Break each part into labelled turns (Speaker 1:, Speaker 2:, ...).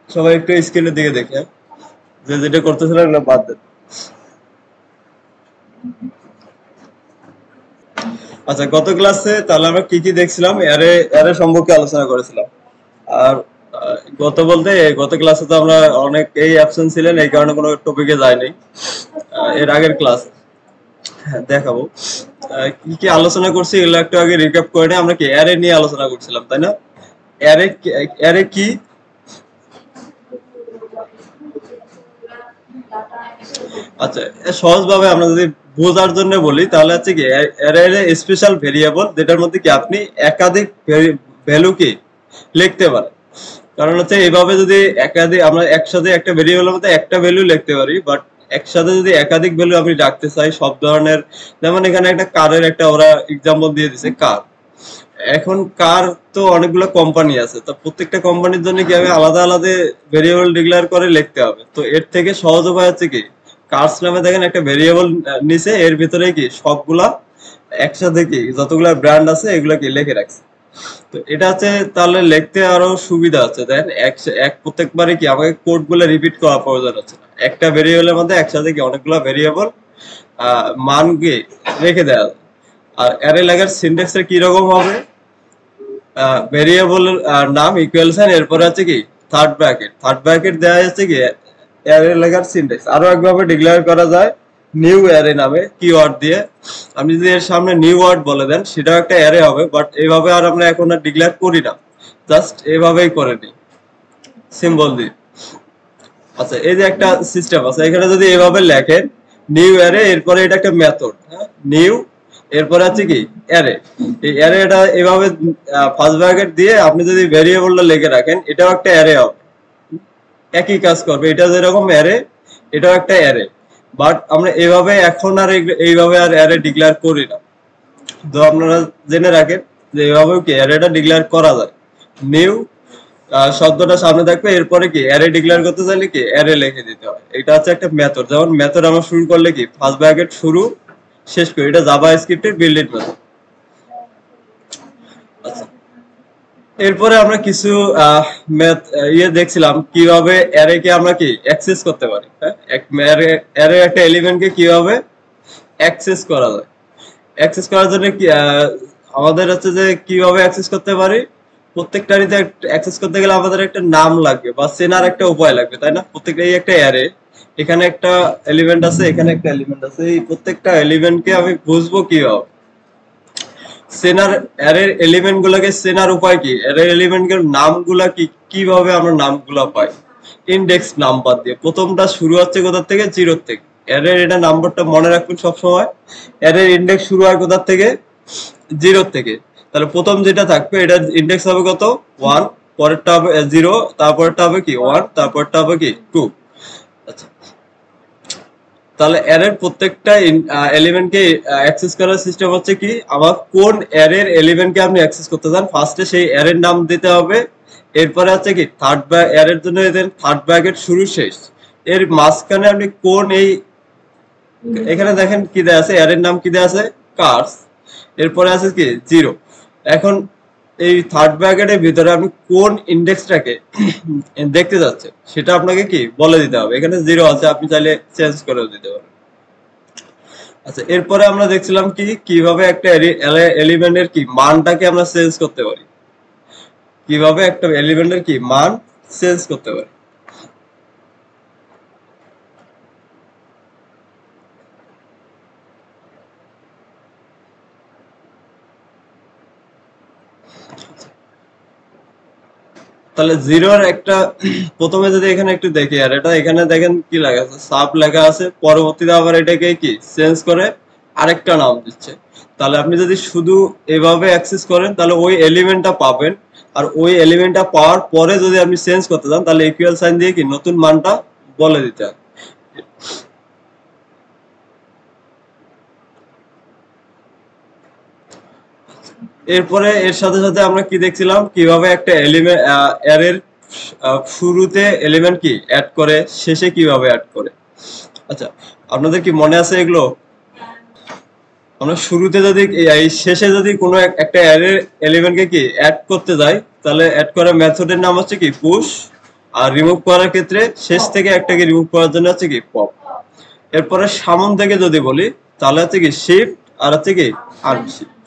Speaker 1: সবাই একটু স্ক্রিনের দিকে দেখে যে যেটা করতেছিলাম এগুলো বাদ দেন। আচ্ছা, গত ক্লাসে তাহলে আমরা কি কি দেখছিলাম, অ্যারে অ্যারে সম্পর্কে আলোচনা করেছিলাম। আর গত ক্লাসে তো আমরা অনেকেই অ্যাবসেন্ট ছিলেন, এই কারণে কোনো টপিকে যায়নি। এর আগের ক্লাস দেখাবো কি কি আলোচনা করছি, এগুলো একটু আগে রিক্যাপ করে নিই। আমরা কি অ্যারে নিয়ে আলোচনা করছিলাম, তাই না? অ্যারে অ্যারে কি? আচ্ছা, সহজভাবে আমরা যদি বোঝার জন্য বলি তাহলে হচ্ছে কি অ্যারে স্পেশাল ভেরিয়েবল, যেটার মধ্যে কি আপনি একাধিক ভ্যালু কি লিখতে পারেন। কারণ হচ্ছে এইভাবে যদি একাধিক আমরা একসাথে একটা ভেরিয়েবলের মধ্যে একটা ভ্যালু লিখতে পারি, বাট একসাথে যদি একাধিক ভ্যালু আমি রাখতে চাই সব ধরনের, যেমন এখানে একটা কারের একটা ওরা এক্সাম্পল দিয়ে দিছে কার। এখন কার তো অনেকগুলো কোম্পানি আছে, তো প্রত্যেকটা কোম্পানির জন্য কি আমি আলাদা আলাদা ভেরিয়েবল ডিক্লেয়ার করে লিখতে হবে। তো এর থেকে সহজ উপায় হচ্ছে কি কার্স নামে দেখেন একটা ভেরিয়েবল নিচে, এর ভিতরে কি সবগুলা একসাথে কি যতগুলা ব্র্যান্ড আছে এগুলা কি লিখে রাখছে। তো এটা হচ্ছে তাহলে লিখতে আরো সুবিধা আছে। দেন এক প্রত্যেকবারে কি আমাকে কোড গুলো রিপিট করা প্রয়োজন হচ্ছে না, একটা ভেরিয়েবলের মধ্যে একসাথে কি অনেকগুলো ভেরিয়েবল মান কি রেখে দেওয়া যায়। আর অ্যারে লেখার সিনট্যাক্সটা কি রকম হবে, ভেরিয়েবল নাম ইকুয়াল সাইন, এরপরে আছে কি থার্ড ব্র্যাকেট দেওয়া যাচ্ছে কি অ্যারে লেখার সিনট্যাক্স। আরো একভাবে ডিক্লেয়ার করা যায় নিউ অ্যারে নামে কিওয়ার্ড দিয়ে। আপনি যদি এর সামনে নিউ ওয়ার্ড বলে দেন সেটাও একটা অ্যারে হবে, বাট এইভাবে আর আমরা এখন আর ডিক্লেয়ার করি না, জাস্ট এইভাবেই করে নিই সিম্বল দিয়ে। আচ্ছা, এই যে একটা সিস্টেম আছে এখানে, যদি এভাবে লেখেন নিউ অ্যারে, এরপরে এটা একটা মেথড, নিউ, এরপরে আছে কি অ্যারে। এই অ্যারে এটা এভাবে ফার্স্ট ব্র্যাকেট দিয়ে আপনি যদি ভেরিয়েবলটা লিখে রাখেন এটাও একটা অ্যারে হবে, একই কাজ করবে। এটা যেরকম অ্যারে এটাও একটা অ্যারে, বাট আমরা এভাবে এখন আর এইভাবে আর অ্যারে ডিক্লেয়ার করি না। তো আপনারা জেনে রাখেন যে এভাবেও কি অ্যারেটা ডিক্লেয়ার করা যায়। নিউ শব্দটা সামনে থাকবে, এরপরে কি অ্যারে ডিক্লেয়ার করতে চাইলে কি অ্যারে লিখে দিতে হয়। এটা হচ্ছে একটা মেথড। যেমন মেথড আমরা শুরু করলে কি ফার্স্ট ব্র্যাকেট শুরু শেষ করি, এটা জাভা স্ক্রিপ্টের বিল্ড ইট মেথড। আচ্ছা, এরপরে আমরা কিছু ম্যাথ দেখছিলাম কিভাবে অ্যারে কে আমরা কি অ্যাক্সেস করতে পারি। হ্যাঁ, অ্যারে একটা এলিমেন্টকে কিভাবে অ্যাক্সেস করা যায়। অ্যাক্সেস করার জন্য কি আমাদের হচ্ছে যে কিভাবে অ্যাক্সেস করতে পারি, প্রত্যেকটারই অ্যাক্সেস করতে গেলে আমাদের একটা নাম লাগবে বা চেনার একটা উপায় লাগবে, তাই না? প্রত্যেকটাই একটা অ্যারে, এখানে একটা এলিমেন্ট আছে, এখানে একটা এলিমেন্ট আছে, এই প্রত্যেকটা এলিমেন্টকে আমি বুঝবো কিভাবে। চেনার অ্যারের এলিমেন্ট গুলাকে চেনার উপায় কি, অ্যারের এলিমেন্টের নামগুলা কি, কিভাবে আমরা নামগুলা পাই? ইন্ডেক্স নাম্বার দিয়ে। প্রথমটা শুরু হচ্ছে কোথা থেকে? জিরো থেকে। অ্যারের এটা নাম্বারটা মনে রাখবেন সবসময়, অ্যারের ইন্ডেক্স শুরু হয় কোথা থেকে? জিরো থেকে। তাহলে প্রথম যেটা থাকবে এটা ইন্ডেক্স হবে কত? 1, পরেরটা হবে 0, তারপরটা হবে কি 1, তারপরটা হবে কি 2। আচ্ছা, তাহলে অ্যারের প্রত্যেকটা এলিমেন্টকে অ্যাক্সেস করার সিস্টেম হচ্ছে কি, আবার কোন অ্যারের এলিমেন্টকে আপনি অ্যাক্সেস করতে চান ফার্স্টে সেই অ্যারের নাম দিতে হবে। এরপরে হচ্ছে কি অ্যারের জন্য থার্ড ব্র্যাকেট শুরু শেষ, এর মাঝখানে আপনি কোন এখানে দেখেন কি দেয়া আছে, অ্যারের নাম কি দেয়া আছে? কার্স। এরপরে আছে কি 0। এখন এই থার্ড ব্র্যাকেটের ভিতরে আপনি কোন ইন্ডেক্সটাকে দেখতে যাচ্ছেন সেটা আপনাকে কি বলে দিতে হবে। এখানে 0 আছে, আপনি চাইলে চেঞ্জ করেও দিতে পারেন। আচ্ছা, এরপরে আমরা দেখছিলাম কি কিভাবে একটা এলিমেন্টের কি মানটাকে আমরা চেঞ্জ করতে পারি, কিভাবে একটা এলিমেন্টের কি মান চেঞ্জ করতে পারি। তাহলে জিরোর একটা প্রথমে যদি এখানে একটু দেখি, আর এটা এখানে দেখেন কি লেখা আছে, সাব লেখা আছে, পরবর্তীতে আবার এটাকে কি চেঞ্জ করে আরেকটা নাম দিচ্ছে। তাহলে আপনি যদি শুধু এভাবে অ্যাক্সেস করেন তাহলে ওই এলিমেন্টটা পাবেন, আর ওই এলিমেন্টটা পাওয়ার পরে যদি আপনি চেঞ্জ করতে চান তাহলে ইকুয়াল সাইন দিয়ে কি নতুন মানটা বলে দিতে হয়। এরপরে এর সাথে সাথে আমরা কি দেখছিলাম কিভাবে একটা এলিমেন্ট অ্যারের শুরুতে এলিমেন্ট কি অ্যাড করে, শেষে কিভাবে অ্যাড করে। আচ্ছা, আপনাদের কি মনে আছে এগুলো? আমরা শুরুতে যদি এই শেষে যদি কোনো একটা অ্যারের এলিমেন্টকে কি অ্যাড করতে যাই তাহলে অ্যাড করা মেথডের নাম হচ্ছে কি পুশ। আর রিমুভ করার ক্ষেত্রে শেষ থেকে একটাকে রিমুভ করার জন্য হচ্ছে কি পপ। এরপরে সামন থেকে যদি বলি তাহলে হচ্ছে কি শিফট আর হচ্ছে কি আনশিফট।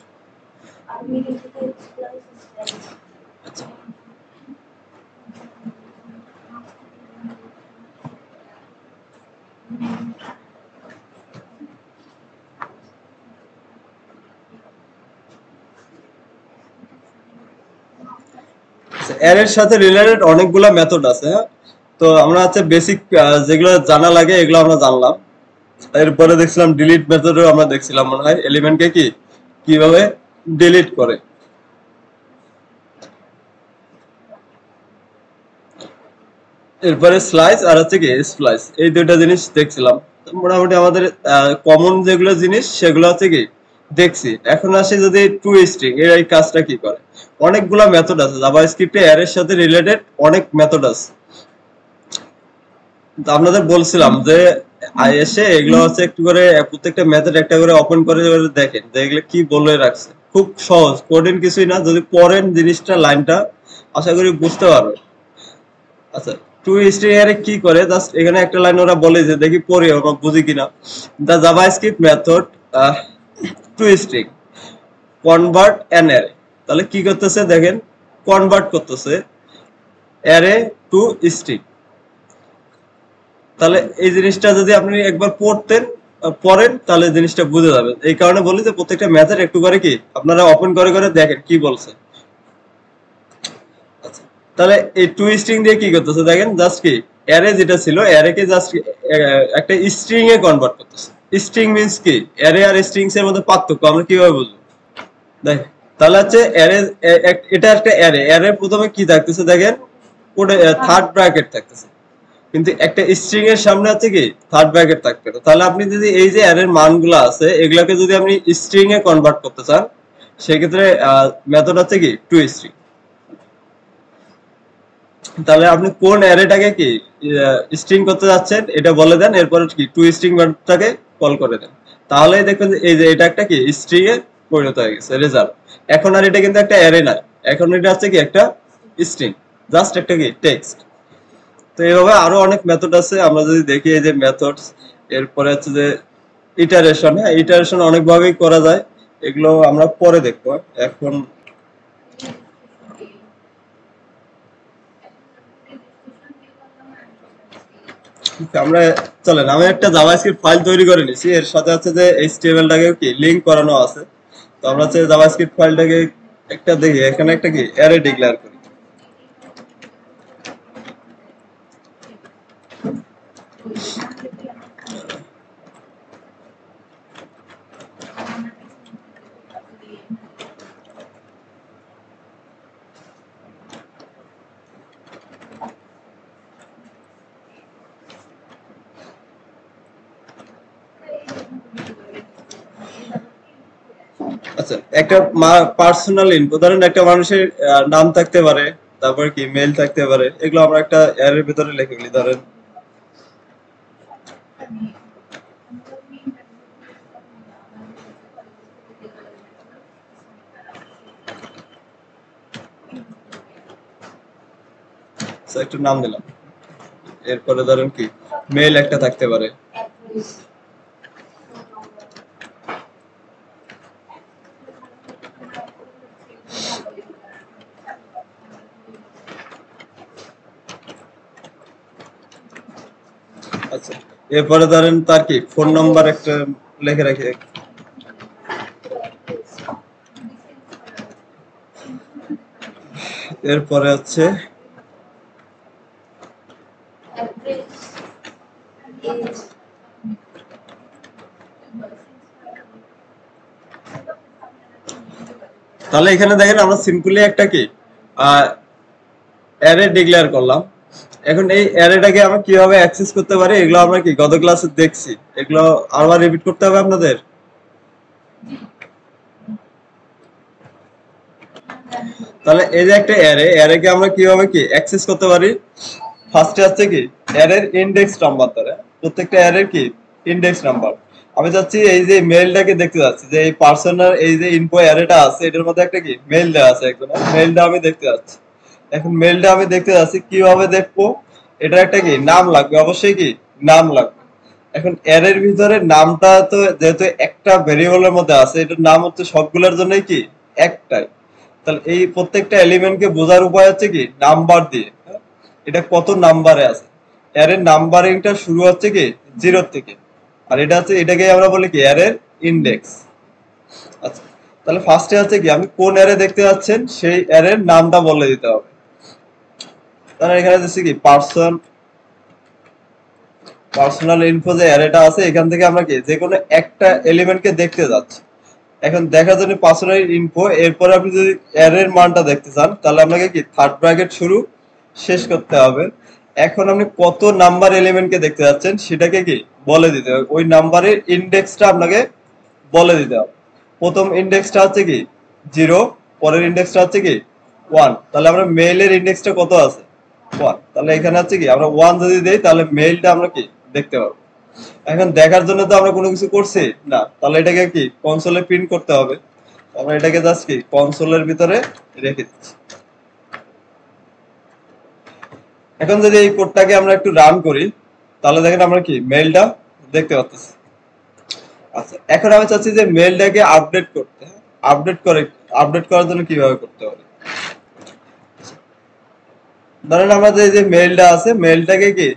Speaker 1: এর সাথে রিলেটেড অনেকগুলা মেথড আছে। তো আমরা হচ্ছে বেসিক যেগুলো জানা লাগে এগুলো আমরা জানলাম। এরপরে দেখছিলাম ডিলিট মেথডও আমরা দেখছিলাম মনে হয়, এলিমেন্টকে কি কিভাবে ডিলিট করে। এরপরে স্লাইস আর হচ্ছে কি স্প্লাইস, এই দুইটা জিনিস দেখছিলাম। মোটামুটি আমাদের কমন যেগুলো জিনিস সেগুলো হচ্ছে কি দেখছি। এখন আসি যদি টু স্ট্রিং এর এই কাজটা কি করে। অনেকগুলা মেথড আছে জাভাস্ক্রিপ্টে, এর সাথে রিলেটেড অনেক মেথড আছে। আপনাদের বলছিলাম যে এসে এগুলো হচ্ছে একটু করে প্রত্যেকটা মেথড একটা করে ওপেন করে দেখেন যে এগুলো কি বলে রাখছে। খুব সহজ, কঠিন কিছুই না, যদি পড়েন জিনিসটা লাইনটা আশা করি বুঝতে পারবেন। আচ্ছা, টু স্ট্রিং এর কি করে জাস্ট এখানে একটা লাইন ওরা বলে যে দেখি পড়ি আমরা বুঝি কিনা। The JavaScript method to string convert an array. তাহলে কি করতেছে দেখেন, কনভার্ট করতেছে অ্যারে টু স্ট্রিং। তাহলে এই জিনিসটা যদি আপনি একবার পড়েন তাহলে জিনিসটা বুঝে যাবেন। এই কারণে বলি যে প্রত্যেকটা মেথড একটু করে কি আপনারা ওপেন করে করে দেখেন কি বলছে। তাহলে এই টু স্ট্রিং দিয়ে কি করতেছে দেখেন, জাস্ট কি অ্যারে যেটা ছিল অ্যারে কে জাস্ট একটা স্ট্রিং এ কনভার্ট করতেছে। স্ট্রিং মিন্স কি, অ্যারে আর স্ট্রিংস এর মধ্যে পার্থক্য আমরা কিভাবে বুঝবো দেখেন। তাহলে হচ্ছে অ্যারে, এটা একটা অ্যারে, অ্যারে প্রথমে কি থাকতেছে দেখেন, থার্ড ব্র্যাকেট থাকতেছে, কিন্তু একটা স্ট্রিং এর সামনে আছে কি থার্ড ব্র্যাকেট থাকবে না। তাহলে আপনি যদি এই যে অ্যারের মানগুলো আছে এগুলাকে যদি আপনি স্ট্রিং এ কনভার্ট করতে চান সেক্ষেত্রে মেথড আছে কি টু স্ট্রিং। তাহলে আপনি কোন অ্যারেটাকে কি স্ট্রিং করতে যাচ্ছেন এটা বলে দেন, এরপর কি টু স্ট্রিং মেথডটাকে কল করে দেন। তাহলেই দেখবেন যে এই যে এটা একটা কি স্ট্রিং এ পরিণত হয়ে গেছে রেজাল্ট। এখন আর এটা কিন্তু একটা অ্যারে না, এখন এটা হচ্ছে কি একটা স্ট্রিং, জাস্ট একটা কি টেক্সট। তো এইভাবে আরো অনেক মেথড আছে, আমরা যদি দেখি এই যে মেথডস। এরপরে হচ্ছে যে ইটারেশন। হ্যাঁ, ইটারেশন অনেকভাবেই করা যায়, এগুলো আমরা পরে দেখবো। এখন আমরা চলেন, আমি একটা জাভাস্ক্রিপ্ট ফাইল তৈরি করে নিছি, এর সাথে হচ্ছে যে এইচটিএমএল টাকে কি লিংক করানো আছে। তো আমরা হচ্ছে জাভাস্ক্রিপ্ট ফাইলটাকে একটা দেখি, এখানে একটা কি অ্যারে ডিক্লেয়ার করি। আচ্ছা, একটা পার্সোনাল ইনফো, ধরেন একটা মানুষের নাম থাকতে পারে, তারপর কি মেল থাকতে পারে, এগুলো আমরা একটা অ্যারের ভিতরে লিখে ফেলি। ধরেন একটা নাম দিলাম, এরপরে ধরেন কি মেল একটা থাকতে পারে। আচ্ছা, এরপরে ধরেন তার কি ফোন নাম্বার একটা লিখে রাখি। এরপরে হচ্ছে তাহলে এখানে দেখেন আমরা সিম্পলি একটা কি অ্যারে ডিক্লেয়ার করলাম। এখন এই অ্যারেটাকে আমরা কিভাবে অ্যাক্সেস করতে পারি এগুলো আমরা কি গত ক্লাসে দেখছি, এগুলো আবার রিপিট করতে হবে আপনাদের। তাহলে এই যে একটা অ্যারে, অ্যারেকে আমরা কিভাবে কি অ্যাক্সেস করতে পারি। ফার্স্টে হচ্ছে কি অ্যারের ইনডেক্স নাম্বার ধরে, প্রত্যেকটা অ্যারের কি ইনডেক্স নাম্বার। আমি চাচ্ছি এই যে মেইলটাকে দেখতে যাচ্ছি যে এই পার্সোনাল এই যে ইনফো অ্যারেটা আছে এটার মধ্যে একটা কি মেইল দেওয়া আছে, একজন মেইলটা আমি দেখতে যাচ্ছি। এখন মেলটা আমি দেখতে যাচ্ছি, কিভাবে দেখবো? এটা একটা কি নাম লাগবে, অবশ্যই কি নাম লাগবে। এখন এর ভিতরে নামটা তো যেহেতু একটা ভেরিয়েবলের মধ্যে আছে, এটার নাম হচ্ছে সবগুলোর জন্যই কি একটাই। তাহলে এই প্রত্যেকটা এলিমেন্টকে বোঝার উপায় হচ্ছে কি নাম্বার দিয়ে। হ্যাঁ? এটা কত নাম্বারে আছে, এর নাম্বারিংটা শুরু হচ্ছে কি 0 থেকে। আর এটা হচ্ছে, এটাকে আমরা বলি কি এর ইন্ডেক্স। আচ্ছা, তাহলে ফার্স্টে হচ্ছে কি আপনি কোন এরে দেখতে যাচ্ছেন সেই এর নামটা বলে দিতে হবে। তাহলে এখানে দিচ্ছি কি পার্সোনাল ইনফো যে অ্যারেটা আছে, এখান থেকে আমরা কি যে কোনো একটা এলিমেন্টকে দেখতে যাচ্ছি। এখন দেখার জন্য পার্সোনাল ইনফো, এরপরে আপনি যদি অ্যারের মানটা দেখতে চান তাহলে আপনাকে কি থার্ড ব্র্যাকেট শুরু শেষ করতে হবে। এখন আপনি কত নাম্বার এলিমেন্টকে দেখতে যাচ্ছেন সেটাকে কি বলে দিতে হবে, ওই নাম্বারের ইন্ডেক্সটা আপনাকে বলে দিতে হবে। প্রথম ইন্ডেক্সটা হচ্ছে কি 0, পরের ইন্ডেক্সটা হচ্ছে কি 1। তাহলে আমরা মেইলের ইন্ডেক্সটা কত আছে 1, তাহলে এখানে হচ্ছে কি আমরা 1 যদি দেই তাহলে মেইলটা আমরা কি দেখতে পারবো। এখন দেখার জন্য তো আমরা কোনো কিছু করছি না, তাহলে এটাকে কি কনসোলে প্রিন্ট করতে হবে। আমরা এটাকে জাস্ট কি কনসোলের ভিতরে রেখে দিচ্ছি। এখন যদি এই কোডটাকে আমরা একটু রান করি তাহলে দেখেন আমরা কি মেইলটা দেখতে পাচ্ছি। আচ্ছা, এখন আমি চাচ্ছি যে মেইলটাকে আপডেট করতে। আপডেট করার জন্য কিভাবে করতে হবে? ধরেন আমাদের যে মেইলটা আছে, মেইলটাকে কি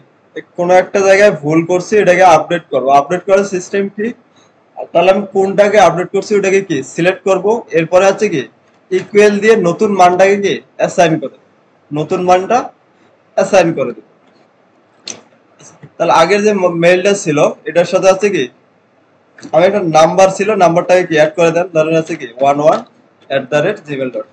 Speaker 1: কোনো একটা জায়গায় ভুল করছি, এটাকে আপডেট করবো। আপডেট করার সিস্টেম কি? তাহলে আমি কোনটাকে আপডেট করছি ওটাকে কি সিলেক্ট করব, এরপরে আছে কি ইকুয়াল দিয়ে নতুন মানটাকে কি অ্যাসাইন করে দেব। নতুন মানটা অ্যাসাইন করে দেব। তাহলে আগের যে মেইলটা ছিল এটার সাথে আছে কি আমি একটা নাম্বার ছিল, নাম্বারটাকে কি অ্যাড করে দেন। ধরেন আছে কি 11@gmail.com।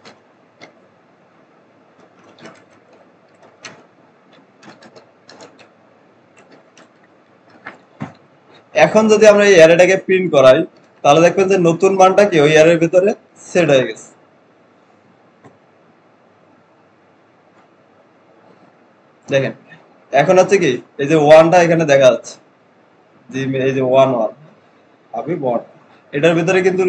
Speaker 1: এখন যদি আমরা এই অ্যারেটাকে প্রিন্ট করাই তাহলে দেখবেন যে নতুন মানটা কি ওই অ্যারের ভিতরে সেট হয়ে গেছে। দেখেন এখন হচ্ছে কি এই যে ওয়ানটা এখানে দেখা যাচ্ছে, যে এই যে 11 আমি বট, এটার ভিতরে কিন্তু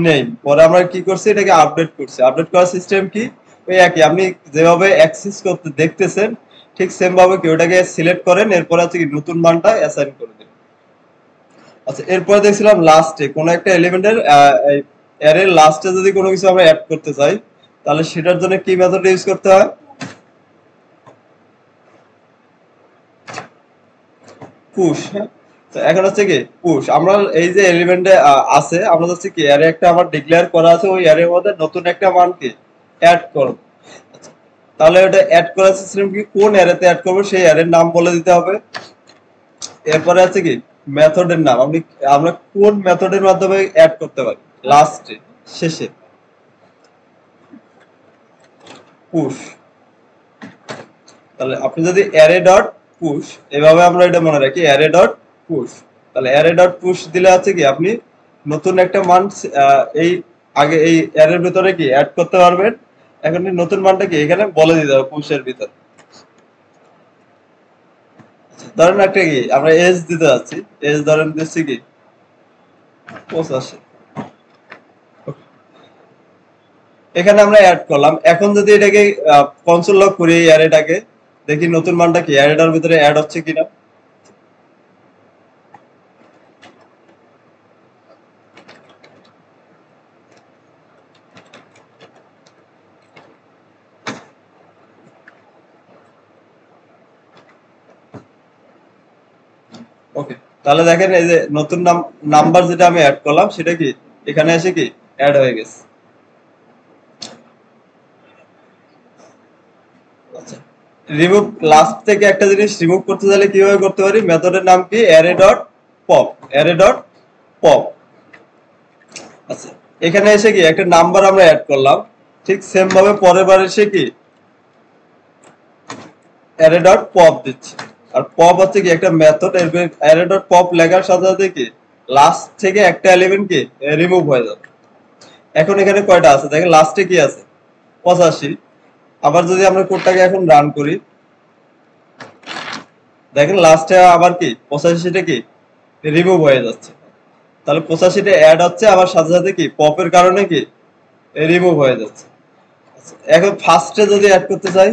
Speaker 1: নেই। পরে আমরা কি করছি, এটাকে আপডেট করছি। আপডেট করার সিস্টেম কি ওই একই, আপনি যেভাবে অ্যাক্সেস করতে দেখতেছেন ঠিক সেম ভাবে কি ওটাকে সিলেক্ট করেন, এরপর আছে কি নতুন মানটা অ্যাসাইন করে দিন। আচ্ছা, এরপরে দেখছিলাম লাস্টে কোন একটা এলিমেন্টের অ্যারের লাস্টে যদি কোনো কিছু আমরা অ্যাড করতে চাই তাহলে সেটার জন্য কি মেথড ইউজ করতে হয়? পুশ। হ্যাঁ, তো এখন হচ্ছে কি পুশ, আমরা এই যে এলিমেন্টে আছে আমরা হচ্ছে কি অ্যারে একটা আমার ডিক্লেয়ার করা আছে, ওই অ্যারের মধ্যে নতুন একটা মান কি অ্যাড করব। আচ্ছা, তাহলে ওটা অ্যাড করার সিস্টেম কি, কোন অ্যারেতে অ্যাড করব সেই অ্যারের নাম বলে দিতে হবে। এরপরে আছে কি মেথডের নাম, আমরা কোন মেথডের মাধ্যমে অ্যাড করতে পারি, লাস্টে শেষে পুশ। তাহলে আপনি যদি অ্যারে ডট পুশ, এভাবে আমরা এটা মনে রাখি অ্যারে ডট পুশ। তাহলে অ্যারে ডট পুশ দিলে আছে কি আপনি নতুন একটা মান এই আগে এই অ্যারের ভিতরে কি অ্যাড করতে পারবেন। এখন এই নতুন মানটা কি এখানে বলে দিতে হবে পুশের ভিতরে। ধরেন একটা কি আমরা এজ দিতে যাচ্ছি, এজ ধরেন দিচ্ছি কি 85। এখানে আমরা অ্যাড করলাম। এখন যদি এটাকে কনসোল লগ করি এই অ্যারেটাকে, দেখি নতুন মানটা কি অ্যারেটার ভিতরে অ্যাড হচ্ছে কিনা। ওকে, তাহলে দেখেন এই যে নতুন নাম্বার যেটা আমি অ্যাড করলাম সেটা কি এখানে এসে কি অ্যাড হয়ে গেছে। আচ্ছা, রিমুভ লাস্ট থেকে একটা জিনিস রিমুভ করতে চাইলে কিভাবে করতে পারি, মেথডের নাম কি array dot pop, array dot pop. আচ্ছা, এখানে এসে কি একটা নাম্বার আমরা অ্যাড করলাম, ঠিক সেম ভাবে পরের বার এসে কি অ্যারে ডট পপ দিচ্ছি। আর পপ হচ্ছে কি একটা মেথড, অ্যারে ডট পপ লেখার সাথে সাথে কি লাস্ট থেকে একটা এলিমেন্ট কি রিমুভ হয়ে যাবে। এখন এখানে কয়টা আছে দেখেন, লাস্টে কি আছে 85। আবার যদি আমরা কোডটাকে এখন রান করি দেখেন লাস্টে আবার কি 85টা কি রিমুভ হয়ে যাচ্ছে। তাহলে 85টা অ্যাড হচ্ছে আবার সাথে সাথে কি পপের কারণে কি রিমুভ হয়ে যাচ্ছে। এখন ফার্স্টে যদি অ্যাড করতে চাই,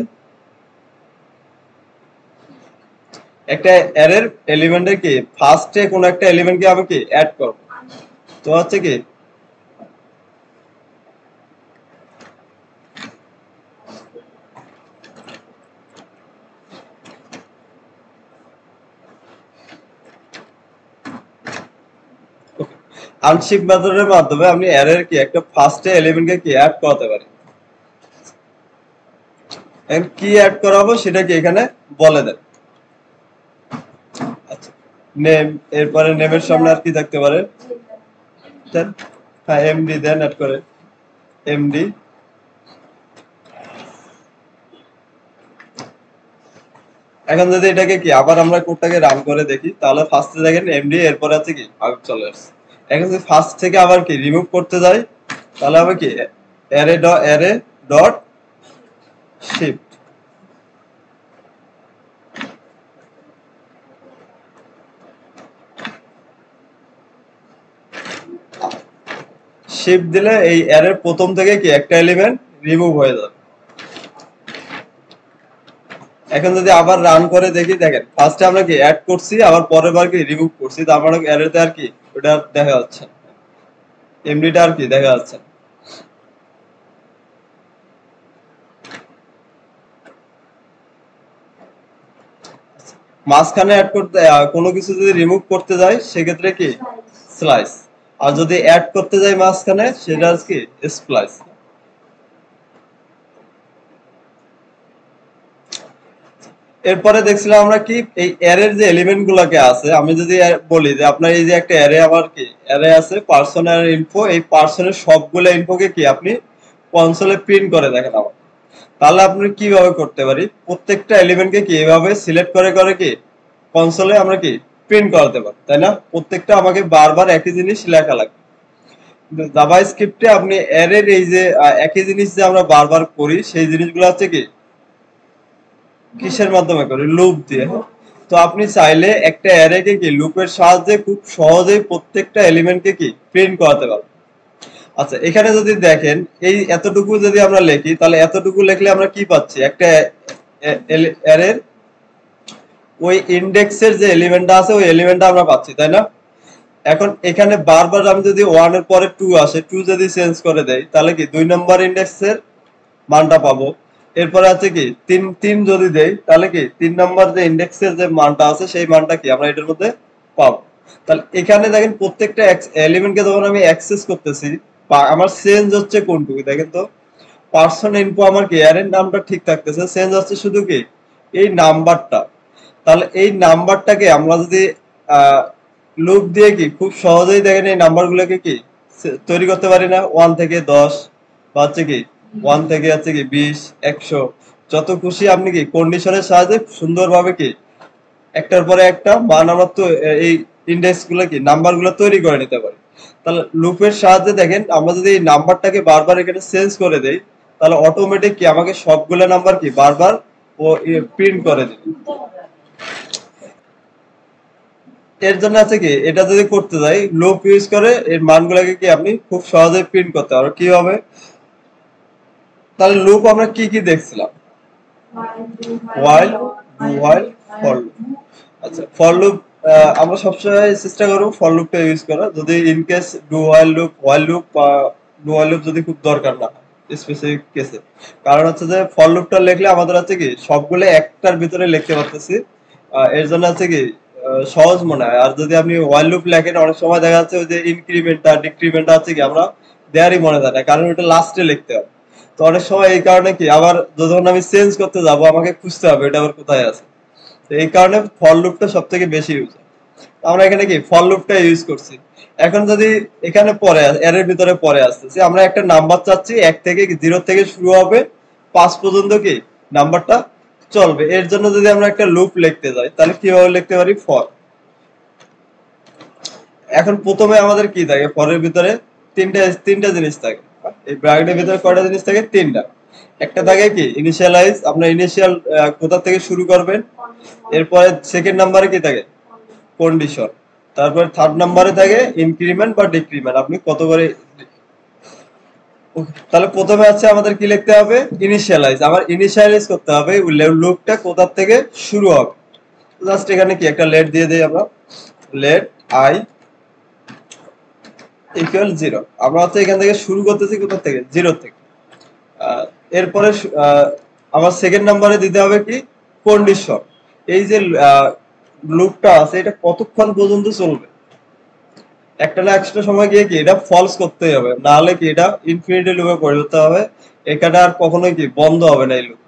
Speaker 1: একটা অ্যারের এলিমেন্টের কি ফার্স্টে কোন একটা এলিমেন্টকে আমি কি অ্যাড করব, তো হচ্ছে কি আনশিফট মেথডের মাধ্যমে আপনি অ্যারের কি একটা ফার্স্টে এলিমেন্টকে কি অ্যাড করাতে পারি। এখন কি অ্যাড করাবো সেটা কি এখানে বলে দেন। আচ্ছা, নেম, এরপরে নেমের সামনে আর কি থাকতে পারে, দেন হ্যাঁ এমডি দেন, অ্যাড করে এমডি। এখন যদি এটাকে কি আবার আমরা কোডটাকে রান করে দেখি, তাহলে ফার্স্টে দেখেন এমডি, এরপরে আছে কি আউট চলে আসছে। এখন যদি ফার্স্ট থেকে আবার কি রিমুভ করতে যাই, তাহলে হবে কি অ্যারে ডট শিফট। শিফট দিলে এই অ্যারের প্রথম থেকে কি একটা এলিমেন্ট রিমুভ হয়ে যাবে। এখন যদি আবার রান করে দেখি, দেখেন ফার্স্টে আমরা কি অ্যাড করছি, আবার পরের বার কি রিমুভ করছি, তার মানে অ্যারেতে আর কি ওটা দেখা যাচ্ছে, এমডিটা আর কি দেখা যাচ্ছে। মাঝখানে অ্যাড করতে কোনো কিছু যদি রিমুভ করতে যাই সেক্ষেত্রে কি স্লাইস, আর যদি অ্যাড করতে যাই মাঝখানে সেটা কি স্প্লাইস। এরপরে দেখছিলাম আমরা কি এই অ্যারের যে এলিমেন্ট গুলাকে আছে, আমি যদি বলি যে আপনার এই যে একটা অ্যারে, আমার কি অ্যারে আছে পার্সনের ইনফো, এই পার্সনের সবগুলো ইনফোকে কি আপনি কনসোলে প্রিন্ট করে দেখেন আমার, তাহলে আপনি কিভাবে করতে পারি, প্রত্যেকটা এলিমেন্টকে কি এভাবে সিলেক্ট করে করে কি কনসোলে আমরা কি প্রিন্ট করাতে পারি, তাই না? প্রত্যেকটা আমাকে বারবার একই জিনিস লেখা লাগবে। জাভা স্ক্রিপ্টে আপনি অ্যারের এই যে একই জিনিস যে আমরা বারবার করি, সেই জিনিসগুলো হচ্ছে কি কিসের মাধ্যমে করি, লুপ দিয়ে। তো আপনি চাইলে একটা অ্যারেকে কি লুপের সাহায্যে খুব সহজেই প্রত্যেকটা এলিমেন্টকে কি প্রিন্ট করাতে পারবো। আচ্ছা, এখানে যদি দেখেন এই এতটুকু যদি আমরা লিখি, তাহলে এতটুকু লিখলে আমরা কি পাচ্ছি, একটা অ্যারের ওই ইন্ডেক্সের যে এলিমেন্টটা আছে ওই এলিমেন্টটা আমরা পাচ্ছি, তাই না? এখন এখানে বারবার আমি যদি 1 এর পরে 2 আসে, 2 যদি চেঞ্জ করে দেই, তাহলে কি 2 নম্বর ইন্ডেক্সের মানটা পাবো। এরপরে আছে কি 3 3 যদি দেই, তাহলে কি 3 নম্বর যে ইন্ডেক্সের যে মানটা আছে সেই মানটা কি আমরা এটার মধ্যে পাবো। তাহলে এখানে দেখেন প্রত্যেকটা এলিমেন্টকে যখন আমি অ্যাক্সেস করতেছি, আমার চেঞ্জ হচ্ছে কোনটুকু দেখেন তো, পার্সন ইনফো আমার কি অ্যারের নামটা ঠিক থাকতেছে, চেঞ্জ হচ্ছে শুধু কি এই নাম্বারটা। তাহলে এই নাম্বারটাকে আমরা যদি লুপ দিয়ে কি খুব সহজেই দেখেন এই নাম্বারগুলোকে কি তৈরি করতে পারি না, 1 থেকে 10 বা হচ্ছে কি 1 থেকে হচ্ছে কি 20 100, যত খুশি আপনি কি কন্ডিশনের সাহায্যে সুন্দরভাবে কি একটার পরে একটা মান আমরা তো এই ইন্ডেক্স গুলো কি নাম্বার গুলো তৈরি করে নিতে পারি। তাহলে লুপের সাহায্যে দেখেন আমরা যদি এই নাম্বারটাকে বারবার এখানে চেঞ্জ করে দেই, তাহলে অটোমেটিক কি আমাকে সবগুলো নাম্বার কি বারবার ও প্রিন্ট করে দিবে। এর জন্য আছে কি এটা যদি করতে যাই লুপ ইউজ করে এর মানগুলোকে কি আপনি খুব সহজে প্রিন্ট করতে পারবেন কিভাবে। তাহলে লুপ আমরা কি কি দেখছিলাম, while, do while, for loop। আচ্ছা, ফর লুপ আমরা সবসময় চেষ্টা করব ফর লুপটা ইউজ করা, যদি in case do while loop বা ডু while loop যদি খুব দরকার না হয় স্পেসিফিক কেসে। কারণ হচ্ছে যে ফর লুপটা লিখলে আমাদের হচ্ছে কি সবগুলো একটার ভিতরে লিখতে পারতেছি, এর জন্য হচ্ছে কি সহজ মনে হয়। আর যদি আপনি while loop লেখেন অনেক সময় দেখা যাচ্ছে ওই যে ইনক্রিমেন্টটা ডিক্রিমেন্টটা আছে কি আমরা দেয়ারই মনে থাকে না, কারণ ওটা লাস্টে লিখতে হবে। তো অনেক সময় এই কারণে কি আবার যখন আমি চেঞ্জ করতে যাব আমাকে খুঁজতে হবে এটা আবার কোথায় আছে। তো এই কারণে ফর লুপটা সব থেকে বেশি ইউজ হয়। আমরা এখানে কি ফর লুপটা ইউজ করছি। এখন যদি এখানে পরে এর ভিতরে পরে আসতেছি, আমরা একটা নাম্বার চাচ্ছি 1 থেকে 0 থেকে শুরু হবে 5 পর্যন্ত কি নাম্বারটা চলবে। এর জন্য যদি আমরা একটা লুপ লিখতে যাই তাহলে কিভাবে লিখতে পারি, ফর। এখন প্রথমে আমাদের কি থাকে, ফরের ভিতরে তিনটা জিনিস থাকে। এই ব্র্যাকেটের ভিতরে কয়টা জিনিস থাকে, তিনটা। একটা থাকে কি ইনিশিয়ালাইজ, আপনার ইনিশিয়াল কোথা থেকে শুরু করবেন। এরপরে সেকেন্ড নাম্বারে কি থাকে, কন্ডিশন। তারপর থার্ড নাম্বারে থাকে ইনক্রিমেন্ট বা ডিক্রিমেন্ট, আপনি কত করে তাহলে প্রথমে আছে আমাদের কি লিখতে হবে, ইনিশিয়ালাইজ। আমার ইনিশিয়ালাইজ করতে হবে লুপটা কোথা থেকে শুরু হবে। জাস্ট এখানে কি একটা লেট দিয়ে দেই আমরা, লেট আই ইকুয়াল 0। আমরা হচ্ছে এখান থেকে শুরু করতেছি কোথা থেকে, 0 থেকে। এরপরে আমার সেকেন্ড নাম্বারে দিতে হবে কি, কন্ডিশন। এই যে লুপটা আছে এটা কতক্ষণ পর্যন্ত চলবে, একটা না একটা সময় গিয়ে কি এটা ফলস করতেই হবে, নাহলে কি এটা ইনফিনিটি লুপে পরিণত হবে, এখানে আর কখনোই কি বন্ধ হবে না এই লুপ।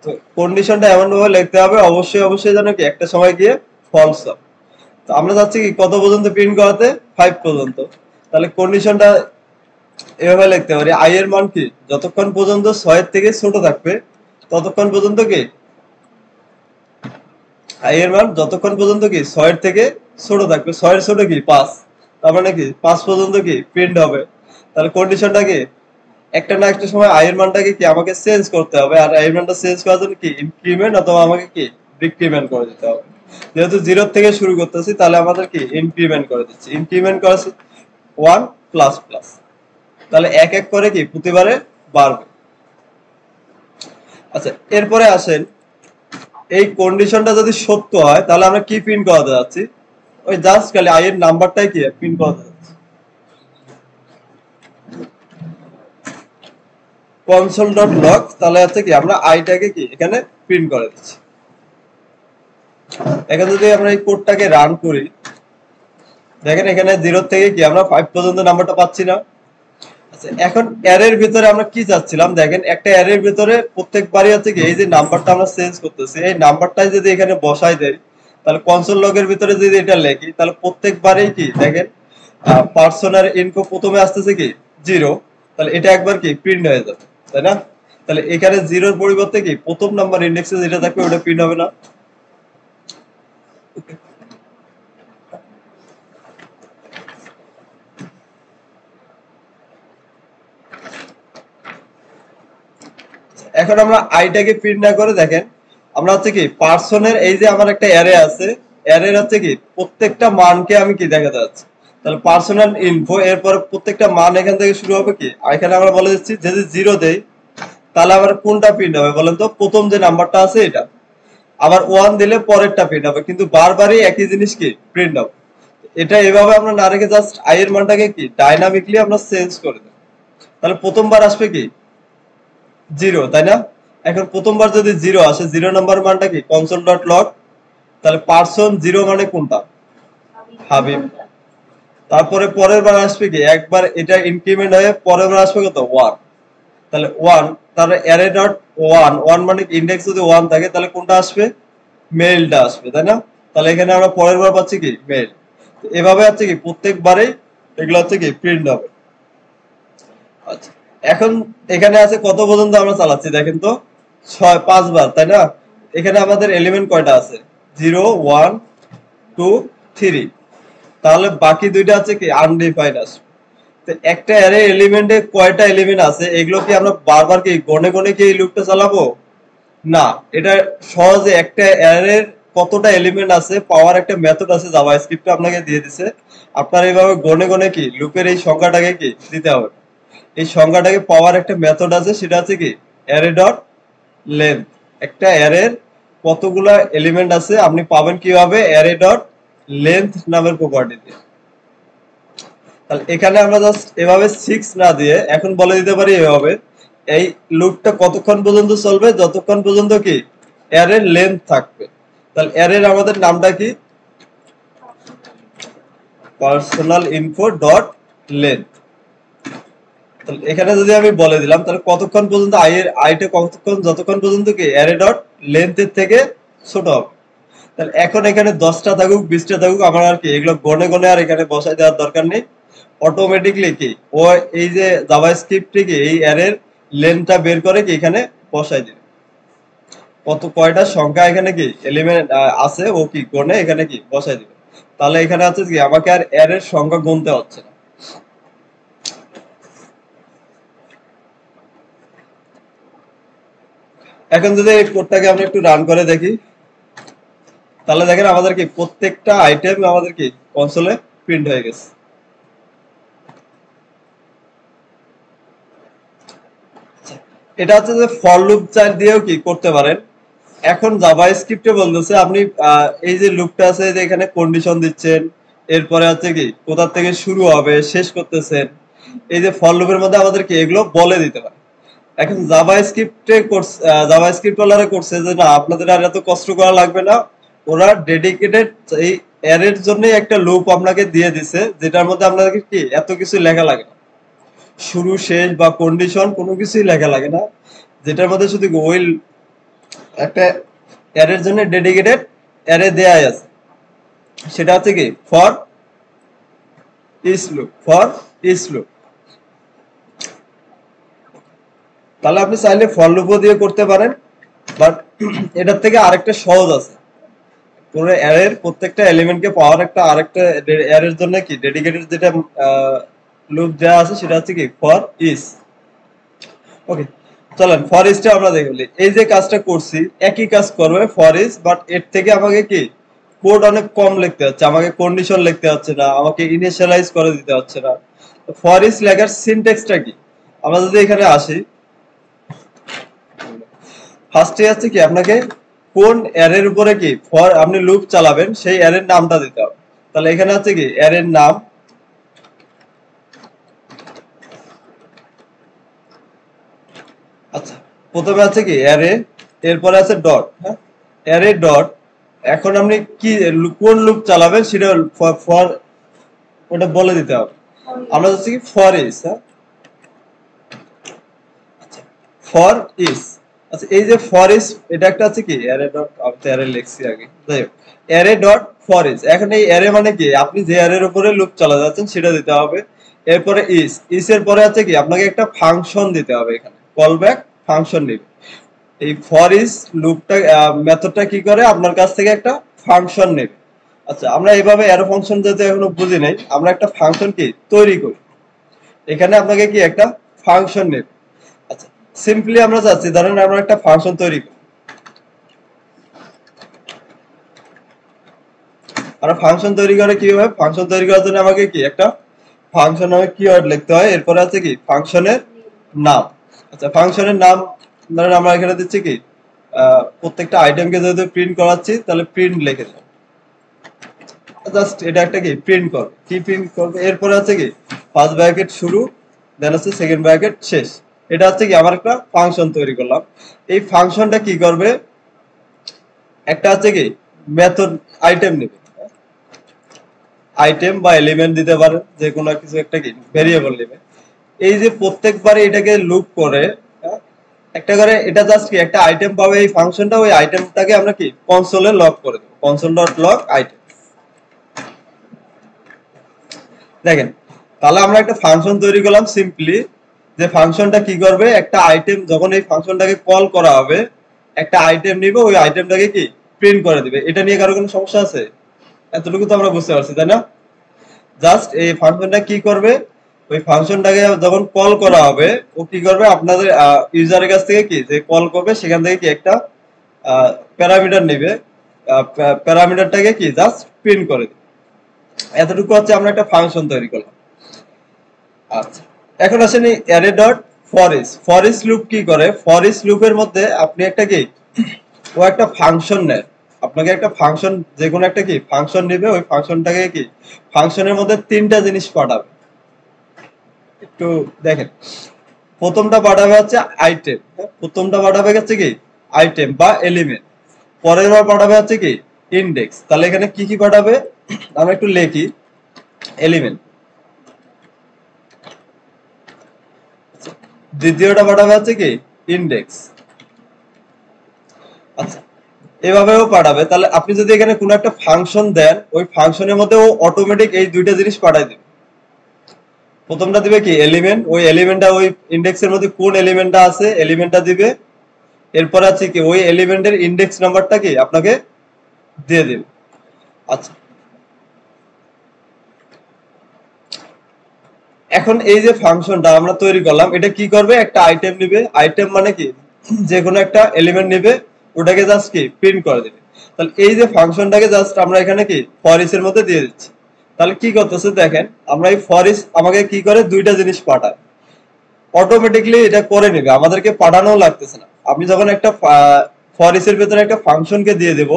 Speaker 1: তো কন্ডিশনটা এমন ভাবে লিখতে হবে অবশ্যই অবশ্যই যেন কি একটা সময় গিয়ে ফলস হবে। তো আমরা যাচ্ছি কি কত পর্যন্ত প্রিন্ট করাতে, 5 পর্যন্ত। তাহলে কন্ডিশনটা এভাবে লিখতে পারি, আই এর মান কি যতক্ষণ পর্যন্ত 6 এর থেকে ছোট থাকবে ততক্ষণ পর্যন্ত কি, আই এর মান যতক্ষণ পর্যন্ত কি 6 এর থেকে ছোট থাকবে, 6 এর ছোট কি 5, তার মানে কি 5 পর্যন্ত কি প্রিন্ট হবে। তাহলে কন্ডিশনটা কি, একটা না একটা সময় আই এর মানটাকে কি আমাকে চেঞ্জ করতে হবে, আর আই এর মানটা চেঞ্জ করার জন্য কি ইনক্রিমেন্ট অথবা আমাকে কি ডিক্রিমেন্ট করে দিতে হবে। যেহেতু 0 থেকে শুরু করতেছি তাহলে আমাদের কি ইনক্রিমেন্ট করে দিচ্ছি, ইনক্রিমেন্ট করেছি 1 প্লাস প্লাস। তাহলে এক এক করে কি প্রতিবারে বাড়বে। আচ্ছা এরপরে আসেন, এই কন্ডিশনটা যদি সত্য হয় তাহলে আমরা কি প্রিন্ট করাতে যাচ্ছি, ওই জাস্ট খালি আই এর নাম্বারটাই কি প্রিন্ট করাতে যাচ্ছি। কনসোল ডট লগ, তাহলে হচ্ছে কি আমরা আইটাকে কি এখানে প্রিন্ট করে দিচ্ছি। এখন যদি আমরা এই কোডটাকে রান করি, দেখেন এখানে 0 থেকে কি আমরা 5 পর্যন্ত নাম্বারটা পাচ্ছি না। আচ্ছা এখন অ্যারের ভিতরে আমরা কি চাচ্ছিলাম, দেখেন একটা অ্যারের ভিতরে প্রত্যেকবারই হচ্ছে কি এই যে নাম্বারটা আমরা চেঞ্জ করতেছি, এই নাম্বারটাই যদি এখানে বসাই দেই, তাহলে কনসোল লগের ভিতরে যদি এটা লিখি তাহলে প্রত্যেকবারই কি দেখেন পার্সোনাল ইনফো প্রথমে আসতেছে কি 0, তাহলে এটা একবার কি প্রিন্ট হয়ে যাবে, তাই না? তাহলে এখানে 0-র পরিবর্তে কি প্রথম নাম্বার ইন্ডেক্সে যেটা থাকবে ওটা প্রিন্ট হবে না। এখন আমরা আইটাকে প্রিন্ট না করে দেখেন আমরা হচ্ছে কি পার্সনের এই যে আমার একটা অ্যারে আছে, অ্যারের হচ্ছে কি প্রত্যেকটা মানকে আমি কি দেখাতে যাচ্ছি। তাহলে পার্সোনাল ইনফো এরপর প্রত্যেকটা মান এখান থেকে শুরু হবে কি, এখানে আমরা বলে দিচ্ছি যদি 0 দেই তাহলে আবার কোনটা প্রিন্ট হবে বলেন তো, প্রথম যে নাম্বারটা আছে এটা। আবার 1 দিলে পরেরটা প্রিন্ট হবে, কিন্তু বারবারই একই জিনিস কি প্রিন্ট হবে। এটা এভাবে আমরা না রেখে জাস্ট আই এর মানটাকে কি ডাইনামিকলি আমরা চেঞ্জ করে দেব। তাহলে প্রথমবার আসবে কি 0, তাই না? এখন প্রথমবার যদি 0 আসে, 0 নাম্বার মানটা কি কনসোল ডট লগ, তাহলে পার্সন 0 মানে কোনটা, হাবিব। তারপরে পরের বার আসবে কি একবার এটা ইনক্রিমেন্ট হয়ে পরের বার আসবে কত 1, তাহলে 1, তাহলে অ্যারে ডট 1, 1 মানে ইন্ডেক্স যদি 1 থাকে তাহলে কোনটা আসবে, মেলটা আসবে, তাই না? তাহলে এখানে আমরা পরের বার পাচ্ছি কি মেল। এভাবে হচ্ছে কি প্রত্যেকবারেই এগুলো হচ্ছে কি প্রিন্ট হবে। আচ্ছা এখন এখানে আছে কত পর্যন্ত আমরা চালাচ্ছি দেখেন তো, 5 বার, তাই না? এখানে আমাদের এলিমেন্ট কয়টা আছে, 0 1 2 3, তাহলে বাকি দুইটা আছে কি আনডিফাইন্ড আছে। তো একটা অ্যারে এলিমেন্টে কয়টা এলিমেন্ট আছে এগুলো কি আমরা বারবার কি গনে গনে কি এই লুপটা চালাবো না, এটা সহজে একটা অ্যারের কতটা এলিমেন্ট আছে পাওয়ার একটা মেথড আছে জাভাস্ক্রিপ্টে আপনাকে দিয়ে দিছে, আপনার এইভাবে গনে গনে কি লুপের এই সংখ্যাটাকে কি দিতে হবে। এই সংখ্যাটাকে পাওয়ার একটা মেথড আছে, সেটা আছে কি অ্যারে ডট লেন্থ। একটা অ্যারের কতগুলা এলিমেন্ট আছে আপনি পাবেন কিভাবে, অ্যারে ডট লেন্থ নামের প্রপার্টি দিয়ে। তাহলে এখানে আমরা জাস্ট এভাবে 6 না দিয়ে এখন বলে দিতে পারি এভাবে, এই লুপটা কতক্ষণ পর্যন্ত চলবে, যতক্ষণ পর্যন্ত কি অ্যারের লেন্থ থাকবে। তাহলে অ্যারের আমাদের নামটা কি, পার্সোনাল ইনফো ডট লেন্থ। তাহলে এখানে যদি আমি বলে দিলাম তাহলে কতক্ষণ পর্যন্ত আইটা কতক্ষণ, যতক্ষণ পর্যন্ত কি অ্যারে ডট লেন্থের থেকে ছোট হবে। তাহলে এখন এখানে 10টা থাকুক 20টা থাকুক আমার আর কি এগুলো গনে গনে আর এখানে বসাই দেওয়ার দরকার নেই, অটোমেটিকলি কি ও এই যে জাভাস্ক্রিপ্ট কি এই অ্যারের লেন্থটা বের করে কি এখানে বসাই দিবে, কত কয়টা সংখ্যা এখানে কি এলিমেন্ট আছে ও কি গনে এখানে কি বসাই দিবে। তাহলে এখানে আছে কি আমাকে আর অ্যারের সংখ্যা গুনতে হচ্ছে না। এখন যদি এই কোডটাকে আমরা একটু রান করে দেখি, তাহলে দেখেন আমাদের কি প্রত্যেকটা আইটেম আমাদের কি কনসোলে প্রিন্ট হয়ে গেছে। এটা হচ্ছে যে ফর লুপ চাইল দিয়েও কি করতে পারেন। এখন জাভাস্ক্রিপ্টে বলতেছে আপনি এই যে লুপটা আছে যে এখানে কন্ডিশন দিচ্ছেন, এরপরে হচ্ছে কি কোথা থেকে শুরু হবে শেষ করতেছেন, এই যে ফর লুপের মধ্যে আমাদের কি এগুলো বলে দিতে পারে। এখন জাভাস্ক্রিপ্ট ওয়ালারা করছে যে না আপনাদের আর এত কষ্ট করা লাগবে না, ওরা ডেডিকেটেড এই অ্যারের জন্য একটা লুপ আপনাকে দিয়ে দিছে যেটার মধ্যে আপনাদেরকে কি এত কিছু লেখা লাগে না, শুরু শেষ বা কন্ডিশন কোনো কিছুই লেখা লাগে না, যেটার মধ্যে শুধু ওই একটা অ্যারের জন্য ডেডিকেটেড অ্যারে দেয়াই আছে, সেটা হচ্ছে কি ফর ইচ লুপ। তাহলে আপনি চাইলে ফর লুপও দিয়ে করতে পারেন, বাট এটার থেকে আরেকটা সহজ আছে। পুরো অ্যারের প্রত্যেকটা এলিমেন্টকে পাওয়ার একটা আরেকটা অ্যারের জন্য কি ডেডিকেটেড যেটা লুপ দেওয়া আছে সেটা হচ্ছে কি ফর ইচ। ওকে, চলেন ফর ইচটা আমরা দেখলি। এই যে কাজটা করছি একই কাজ করবে ফর ইচ, বাট এর থেকে আমাকে কি কোড অনেক কম লিখতে হচ্ছে, আমাকে কন্ডিশন লিখতে হচ্ছে না, আমাকে ইনিশিয়ালাইজ করে দিতে হচ্ছে না। ফর ইচ লেখার সিনট্যাক্সটা কি, আমরা যদি এখানে আসি, ফার্স্টে আছে কি আপনাকে কোন অ্যারের উপরে কি ফর আপনি লুপ চালাবেন সেই অ্যারের নামটা দিতে হবে। তাহলে এখানে আছে কি অ্যারের নাম, আচ্ছা প্রথমে আছে কি অ্যারে, এরপরে আছে ডট, হ্যাঁ অ্যারে ডট। এখন আপনি কি কোন লুপ চালাবেন সেটা ফর ওটা বলে দিতে হবে। আমরা হচ্ছে কি ফর ইচ, হ্যাঁ ফর ইচ। আচ্ছা এই যে ফর ইচ এটা একটা আছে কি অ্যারে ডট, আমি তো অ্যারে লিখছি আগে, যাই হোক অ্যারে ডট ফর ইচ। এখন এই অ্যারে মানে কি আপনি যে অ্যারের উপরে লুপ চালা যাচ্ছেন সেটা দিতে হবে। এরপরে ইচ, ইচ এর পরে আছে কি আপনাকে একটা ফাংশন দিতে হবে, এখানে কল ব্যাক ফাংশন নেবে। এই ফর ইচ লুপটা মেথডটা কি করে আপনার কাছ থেকে একটা ফাংশন নেবে। আচ্ছা আমরা এইভাবে অ্যারো ফাংশন যেহেতু এখনো বুঝি নাই, আমরা একটা ফাংশন কি তৈরি করি, এখানে আপনাকে কি একটা ফাংশন নেবে। আচ্ছা সিম্পলি আমরা চাচ্ছি ধরেন আমরা একটা ফাংশন তৈরি করি, আমরা ফাংশন তৈরি করে কিভাবে, ফাংশন তৈরি করার জন্য আমাকে কি একটা ফাংশন নামে কিওয়ার্ড লিখতে হয়, এরপরে আছে কি ফাংশনের নাম। আচ্ছা ফাংশনের নাম ধরেন আমরা এখানে দিচ্ছি কি প্রত্যেকটা আইটেমকে যেহেতু প্রিন্ট করাচ্ছি তাহলে প্রিন্ট লিখে দাও, জাস্ট এটা একটা কি প্রিন্ট করবে, কি প্রিন্ট করবে, এরপরে আছে কি ফার্স্ট ব্র্যাকেট শুরু, দেন আছে সেকেন্ড ব্র্যাকেট শেষ। এটা হচ্ছে কি আমার একটা ফাংশন তৈরি করলাম। এই ফাংশনটা কি করবে, একটা আছে কি মেথড আইটেম নেবে, আইটেম বা এলিমেন্ট দিতে পারে, যে কোনো কিছু একটা কি ভেরিয়েবল নেবে। এই যে প্রত্যেকবারে এটাকে লুপ করে একটা করে এটা জাস্ট কি একটা আইটেম পাবে এই ফাংশনটা, ওই আইটেমটাকে আমরা কি কনসোলে লক করে দেব, কনসোল ডট লক আইটেম। দেখেন তাহলে আমরা একটা ফাংশন তৈরি করলাম সিম্পলি, যে ফাংশনটা কি করবে একটা আইটেম যখন এই ফাংশনটাকে কল করা হবে একটা আইটেম নিবে, ওই আইটেমটাকে কি প্রিন্ট করে দিবে। এটা নিয়ে কারো কোনো সমস্যা আছে? এতটুকু তো আমরা বুঝতে পারছি তাই না? জাস্ট এই ফাংশনটা কি করবে, ওই ফাংশনটাকে যখন কল করা হবে ও কি করবে আপনাদের ইউজারের কাছ থেকে কি যে কল করবে সেখান থেকে কি একটা প্যারামিটার নেবে, প্যারামিটারটাকে কি জাস্ট প্রিন্ট করে দিবে। এতটুকু হচ্ছে আমরা একটা ফাংশন তৈরি করলাম। আচ্ছা এখন আসেন array dot for each. For each loop কি করে, ফর ইচ লুপের মধ্যে আপনি একটা কি ও একটা ফাংশন নেয়, আপনাকে একটা ফাংশন যে কোনো একটা কি ফাংশন নেবে, ওই ফাংশনটাকে কি ফাংশনের মধ্যে তিনটা জিনিস পাঠাবে। একটু দেখেন প্রথমটা পাঠাবে হচ্ছে আইটেম, প্রথমটা পাঠাবে হচ্ছে কি আইটেম বা এলিমেন্ট, পরের বার পাঠাবে হচ্ছে কি ইন্ডেক্স। তাহলে এখানে কি কি পাঠাবে আমরা একটু লিখি, এলিমেন্ট, দ্বিতীয়টা পাঠাবে হচ্ছে কি ইন্ডেক্স। আচ্ছা এভাবেও পাঠাবে। তাহলে আপনি যদি এখানে কোনো একটা ফাংশন দেন ওই ফাংশনের মধ্যে ও অটোমেটিক এই দুইটা জিনিস পাঠাই দেবে। প্রথমটা দিবে কি এলিমেন্ট, ওই এলিমেন্টটা ওই ইন্ডেক্সের মধ্যে কোন এলিমেন্টটা আছে এলিমেন্টটা দিবে, এরপর আছে কি ওই এলিমেন্টের ইন্ডেক্স নাম্বারটা কি আপনাকে দিয়ে দেবে। আচ্ছা এখন এই যে ফাংশনটা আমরা তৈরি করলাম এটা কি করবে, একটা আইটেম নিবে, আইটেম মানে কি যে কোনো একটা এলিমেন্ট নিবে, ওটাকে জাস্ট কি প্রিন্ট করে দেবে। তাহলে এই যে ফাংশনটাকে জাস্ট আমরা এখানে কি ফর ইচ এর মধ্যে দিয়ে দিচ্ছি। তাহলে কি করতেছে দেখেন আমরা এই ফর ইচ আমাকে কি করে দুইটা জিনিস পাঠায়, অটোমেটিকলি এটা করে নেবে, আমাদেরকে পাঠানোও লাগতেছে না। আমি যখন একটা ফর ইচ এর ভিতরে একটা ফাংশনকে দিয়ে দেব,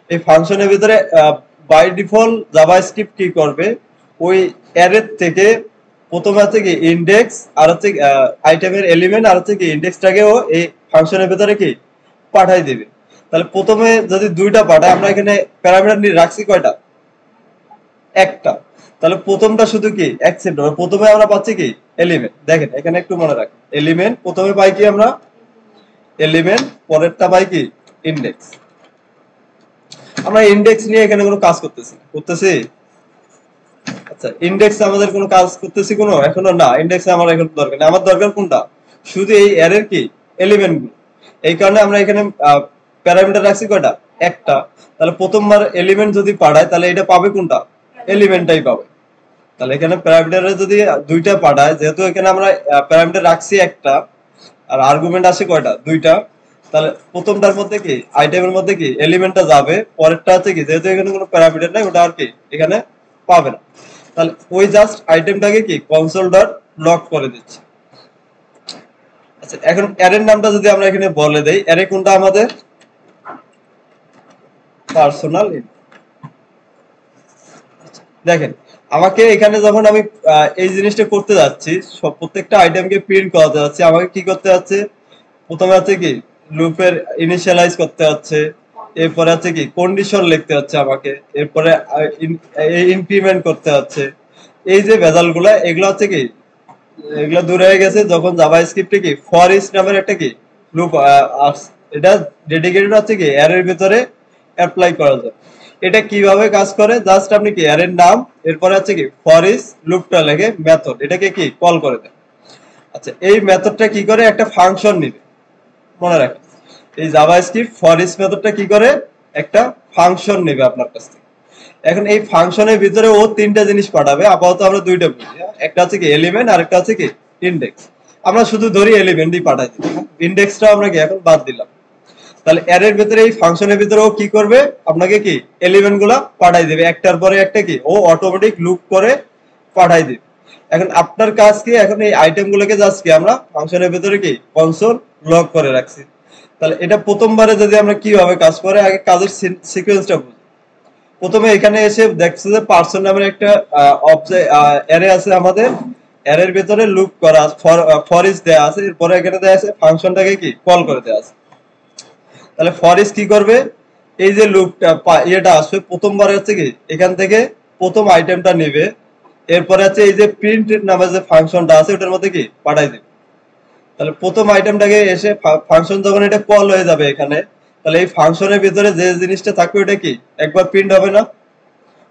Speaker 1: এই ফাংশনের ভিতরে বাই ডিফল্ট জাভাস্ক্রিপ্ট কি করবে, ওই অ্যারের থেকে প্রথমে হচ্ছে কি ইন্ডেক্স আর হচ্ছে আইটেমের এলিমেন্ট আর হচ্ছে কি ইন্ডেক্সটাকেও এই ফাংশনের ভিতরে কি পাঠাই দিবে। তাহলে প্রথমে যদি দুইটা পাঠায়, আমরা এখানে প্যারামিটার নিয়ে রাখছি কয়টা, একটা। তাহলে প্রথমটা শুধু কি অ্যাকসেপ্ট হবে, প্রথমে আমরা পাচ্ছি কি এলিমেন্ট। দেখেন এখানে একটু মনে রাখেন, এলিমেন্ট প্রথমে পাই কি আমরা এলিমেন্ট, পরেরটা পাই কি ইন্ডেক্স। আমরা ইন্ডেক্স নিয়ে এখানে কোনো কাজ করতেছি। আচ্ছা, ইন্ডেক্স আমাদের কোনো কাজ করতেছি কোনো এখনো না, ইন্ডেক্স আমার এখন দরকার নেই। আমার দরকার কোনটা, শুধু এই অ্যারের কি এলিমেন্ট গুলো। এই কারণে আমরা এখানে প্যারামিটার রাখছি কয়টা, একটা। তাহলে প্রথমবার এলিমেন্ট যদি পাঠায় তাহলে এটা পাবে কোনটা, এলিমেন্টটাই পাবে। তাহলে এখানে প্যারামিটারে যদি দুইটা পাঠায়, যেহেতু এখানে আমরা প্যারামিটার রাখছি একটা আর আর্গুমেন্ট আসে কয়টা, দুইটা, তাহলে প্রথমটার মধ্যে কি আইটেমের মধ্যে কি এলিমেন্টটা যাবে, পরেরটা হচ্ছে কি যেহেতু এখানে কোনো প্যারামিটার নাই ওটা আর কি এখানে পাবে না। তাহলে ওই জাস্ট আইটেমটাকে কি কনসোল ডট লক করে দিচ্ছে। আচ্ছা, এখন অ্যারের নামটা যদি আমরা এখানে বলে দেই, অ্যারে কোনটা আমাদের পার্সোনাল। দেখেন আমাকে এখানে যখন আমি এই জিনিসটা করতে যাচ্ছি, সব প্রত্যেকটা আইটেমকে প্রিন্ট করাতে যাচ্ছি, আমাকে কি করতে হচ্ছে, প্রথমে হচ্ছে কি লুপের ইনিশিয়ালাইজ করতে হচ্ছে, এরপরে হচ্ছে কি কন্ডিশন লিখতে হচ্ছে আমাকে, এরপরে ইনক্রিমেন্ট করতে হচ্ছে। এই যে ভেজাল গুলা, এগুলো হচ্ছে কি এগুলো দূর হয়ে গেছে যখন জাভাস্ক্রিপ্টে কি ফর ইচ নামের একটা কি লুপ, এটা ডেডিকেটেড হচ্ছে কি অ্যারের ভিতরে অ্যাপ্লাই করা যায়। এটা কিভাবে কাজ করে, জাস্ট আপনি কি অ্যারের নাম, এরপরে হচ্ছে কি ফর ইচ লুপটা লেগে মেথড এটাকে কি কল করে দেন। আচ্ছা, এই মেথডটা কি করে, একটা ফাংশন নিবে, মনে রাখেন এই জাভাস্ক্রিপ্ট ফর ইচ মেথডটা কি করে, একটা ফাংশন নেবে আপনার কাছ থেকে। এখন এই ফাংশনের ভিতরে ও তিনটা জিনিস পাঠাবে, আপাতত আমরা দুইটা বুঝি, একটা হচ্ছে কি এলিমেন্ট আর একটা হচ্ছে কি ইন্ডেক্স। আমরা শুধু ধরি এলিমেন্টই পাঠাই দিই, ইন্ডেক্সটা আমরা কি এখন বাদ দিলাম। তাহলে অ্যারের ভিতরে এই ফাংশনের ভিতরে ও কি করবে, আপনাকে কি এলিমেন্ট গুলা পাঠাই দেবে, একটার পরে একটা কি ও অটোমেটিক লুপ করে পাঠাই দিবে। এখন আপনার কাজ কি, এখন এই আইটেম গুলোকে জাস্ট কি আমরা ফাংশনের ভিতরে কি কনসোল লক করে রাখছি। তাহলে এটা প্রথমবারে যদি আমরা কিভাবে কাজ করে, আগে কাজের সিকোয়েন্সটা বুঝি। প্রথমে এখানে এসে দেখছে যে পার্সন নামের একটা অবজেক্ট অ্যারে আছে আমাদের, অ্যারের ভিতরে লুপ করা ফর ইচ দেয়া আছে, এরপরে এখানে দেয়া আছে ফাংশনটাকে কি কল করে দেয়া আছে। তাহলে ফর ইচ কি করবে, এই যে লুপটা ইয়েটা আসবে প্রথমবার হচ্ছে কি এখান থেকে প্রথম আইটেমটা নেবে, এরপরে হচ্ছে এই যে প্রিন্ট নামে যে ফাংশনটা আছে ওটার মধ্যে কি পাঠাই দেবে। তাহলে প্রথম আইটেমটাকে এসে ফাংশন যখন এটা কল হয়ে যাবে এখানে, তাহলে এই ফাংশনের ভিতরে যে জিনিসটা থাকবে ওটা কি একবার প্রিন্ট হবে না।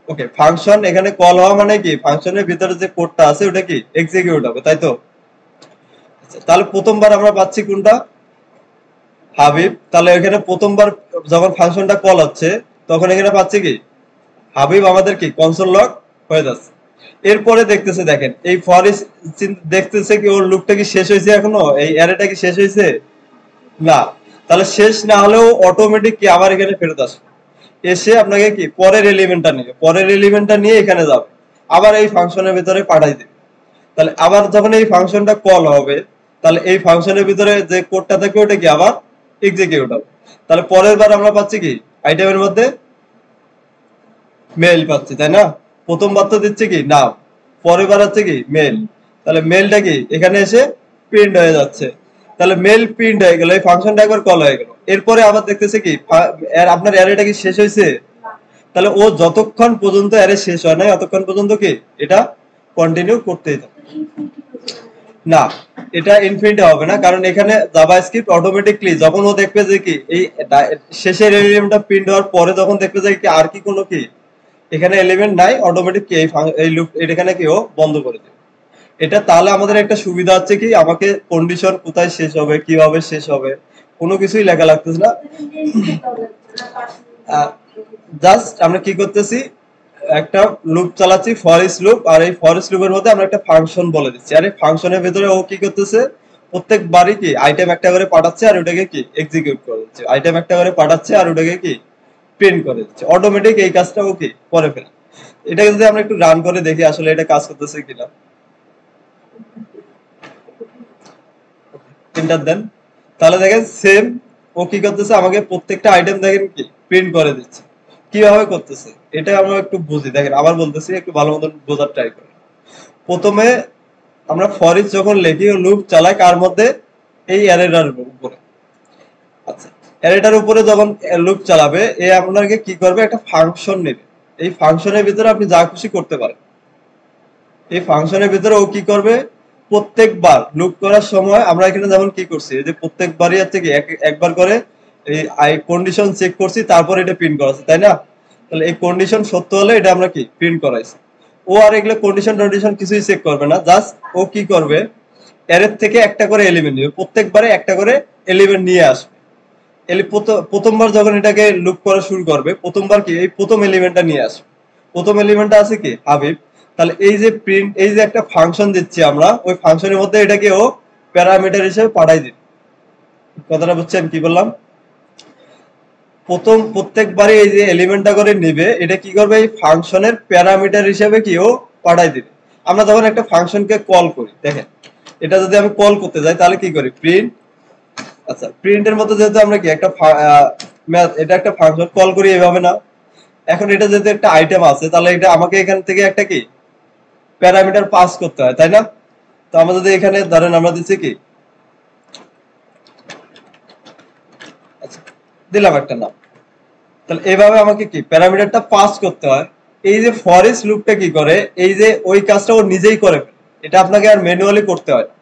Speaker 1: ওকে, ফাংশন এখানে কল হওয়া মানে কি ফাংশনের ভিতরে যে কোডটা আছে ওটা কি এক্সিকিউট হবে, তাই তো। আচ্ছা, তাহলে প্রথমবার আমরা পাচ্ছি কোনটা, হাবিব। তাহলে এখানে প্রথমবার যখন ফাংশনটা কল হচ্ছে তখন এখানে পাচ্ছি কি হাবিব, আমাদের কি কনসোল লক হয়ে যাচ্ছে। এরপরে দেখতেছে, দেখেন এই ফর ইচ দেখতেছে কি ওর লুপটা কি শেষ হয়েছে, এখনো এই অ্যারেটা কি শেষ হয়েছে না। তাহলে শেষ না হলেও অটোমেটিক কি আবার এখানে ফেরত আসবে, এসে আপনাকে কি পরের এলিমেন্টটা নেবে, পরের এলিমেন্টটা নিয়ে এখানে যাবে, আবার এই ফাংশনের ভিতরে পাঠাই দেবে। তাহলে আবার যখন এই ফাংশনটা কল হবে, তাহলে এই ফাংশনের ভিতরে যে কোডটা থাকে ওটা কি আবার এক্সিকিউট হবে। তাহলে পরের বার আমরা পাচ্ছি কি আইটেমের মধ্যে মেল পাচ্ছি, তাই না। প্রথমবার তো দিচ্ছে কি নাম, পরের বার হচ্ছে কি মেল। তাহলে মেলটা কি এখানে এসে প্রিন্ট হয়ে যাচ্ছে। তাহলে মেল প্রিন্ট হয়ে গেল, এই ফাংশনটা একবার কল হয়ে গেল। এরপরে আবার দেখতেছে কি আপনার অ্যারেটা কি শেষ হয়েছে, তাহলে ও যতক্ষণ পর্যন্ত অ্যারে শেষ হয় না ততক্ষণ পর্যন্ত কি এটা কন্টিনিউ করতেই থাকবে। না, এটা ইনফিনিটি হবে না, কারণ এখানে জাভাস্ক্রিপ্ট অটোমেটিকলি যখন ও দেখবে যে কি এই শেষের এলিমেন্টটা প্রিন্ট হওয়ার পরে যখন দেখবে যে কি আর কি কোনো কি এখানে এলিমেন্ট নাই, অটোমেটিক কি এই লুপ এখানে কি ও বন্ধ করে দেবে। এটা তাহলে আমাদের একটা সুবিধা হচ্ছে কি আমাকে কন্ডিশন কোথায় শেষ হবে, কিভাবে শেষ হবে, কোনো কিছুই লেখা লাগতেছে না। জাস্ট আমরা কি করতেছি, একটা লুপ চালাচ্ছি ফর ইচ লুপ, আর এই ফর ইচ লুপের মধ্যে আমরা একটা ফাংশন বলে দিচ্ছি, আর এই ফাংশনের ভিতরে ও কি করতেছে প্রত্যেকবারই কি আইটেম একটা করে পাঠাচ্ছে আর ওটাকে কি এক্সিকিউট করে দিচ্ছে, আইটেম একটা করে পাঠাচ্ছে আর ওটাকে কি প্রিন্ট করে দিচ্ছে। অটোমেটিক এই কাজটা ও কি করে ফেলে। এটাকে যদি আমরা একটু রান করে দেখি আসলে এটা কাজ করতেছে কিনা। এন্টার দেন, তাহলে দেখেন সেম ও কি করতেছে, আমাকে প্রত্যেকটা আইটেম দেখেন কি প্রিন্ট করে দিচ্ছে। কিভাবে করতেছে এটা আমরা একটু বুঝি। দেখেন আবার বলতেছি, একটু ভালো মতন বোঝার ট্রাই করি। প্রথমে আমরা ফর ইচ যখন লিখি লুপ চালাই কার মধ্যে, এই অ্যারেটার উপরে। আচ্ছা, অ্যারেটার উপরে যখন লুপ চালাবে এ আপনাকে কি করবে, একটা ফাংশন নেবে। এই ফাংশনের ভিতরে আপনি যা খুশি করতে পারেন। এই ফাংশনের ভিতরে ও কি করবে, প্রত্যেকবার লুপ করার সময় আমরা এখানে যেমন কি করছি, এই যে প্রত্যেকবারই হচ্ছে কি একবার করে এই কন্ডিশন চেক করছি, তারপর এটা প্রিন্ট করাছি, তাই না? তাহলে এই কন্ডিশন সত্য হলে এটা আমরা কি প্রিন্ট করাইছি। ও আর এগুলো কন্ডিশন টন্ডিশন কিছুই চেক করবে না, জাস্ট ও কি করবে, অ্যারের থেকে একটা করে এলিমেন্ট নেবে, প্রত্যেকবারে একটা করে এলিমেন্ট নিয়ে আসবে। প্রথমবার যখন এটাকে লুপ করা শুরু করবে, প্রথমবার কি এই প্রথম এলিমেন্টটা নিয়ে আসবে। প্রথম এলিমেন্টটা আছে কি হাবিব। তাহলে এই যে প্রিন্ট, এই যে একটা ফাংশন দিচ্ছি আমরা, ওই ফাংশনের মধ্যে এটাকে ও প্যারামিটার হিসেবে পাঠাই দিবে। কথাটা বুঝছেন কি বললাম? প্রত্যেকবারই এই যে এলিমেন্টটা করে নিবে, এটা কি করবে, এই ফাংশনের প্যারামিটার হিসেবে কি ও পাঠাই দিবে। আমরা যখন একটা ফাংশনকে কল করি, দেখেন এটা যদি আমি কল করতে যাই তাহলে কি করি, প্রিন্ট। আচ্ছা, প্রিন্টের মধ্যে যেহেতু আমরা কি একটা এটা একটা ফাংশন কল করি এভাবে না, এখন এটা যেহেতু একটা আইটেম আছে, তাহলে এটা আমাকে এখান থেকে একটা কি প্যারামিটার পাস করতে হয়, তাই না? তো আমরা যদি এখানে ধরেন আমরা দিচ্ছি কি, আচ্ছা দিলাম একটা নাম, তাহলে এইভাবে আমাকে কি প্যারামিটারটা পাস করতে হয়। এই যে ফর ইচ লুপটা কি করে, এই যে ওই কাজটা ও নিজেই করে ফেলে, এটা আপনাকে আর ম্যানুয়ালি করতে হয় না,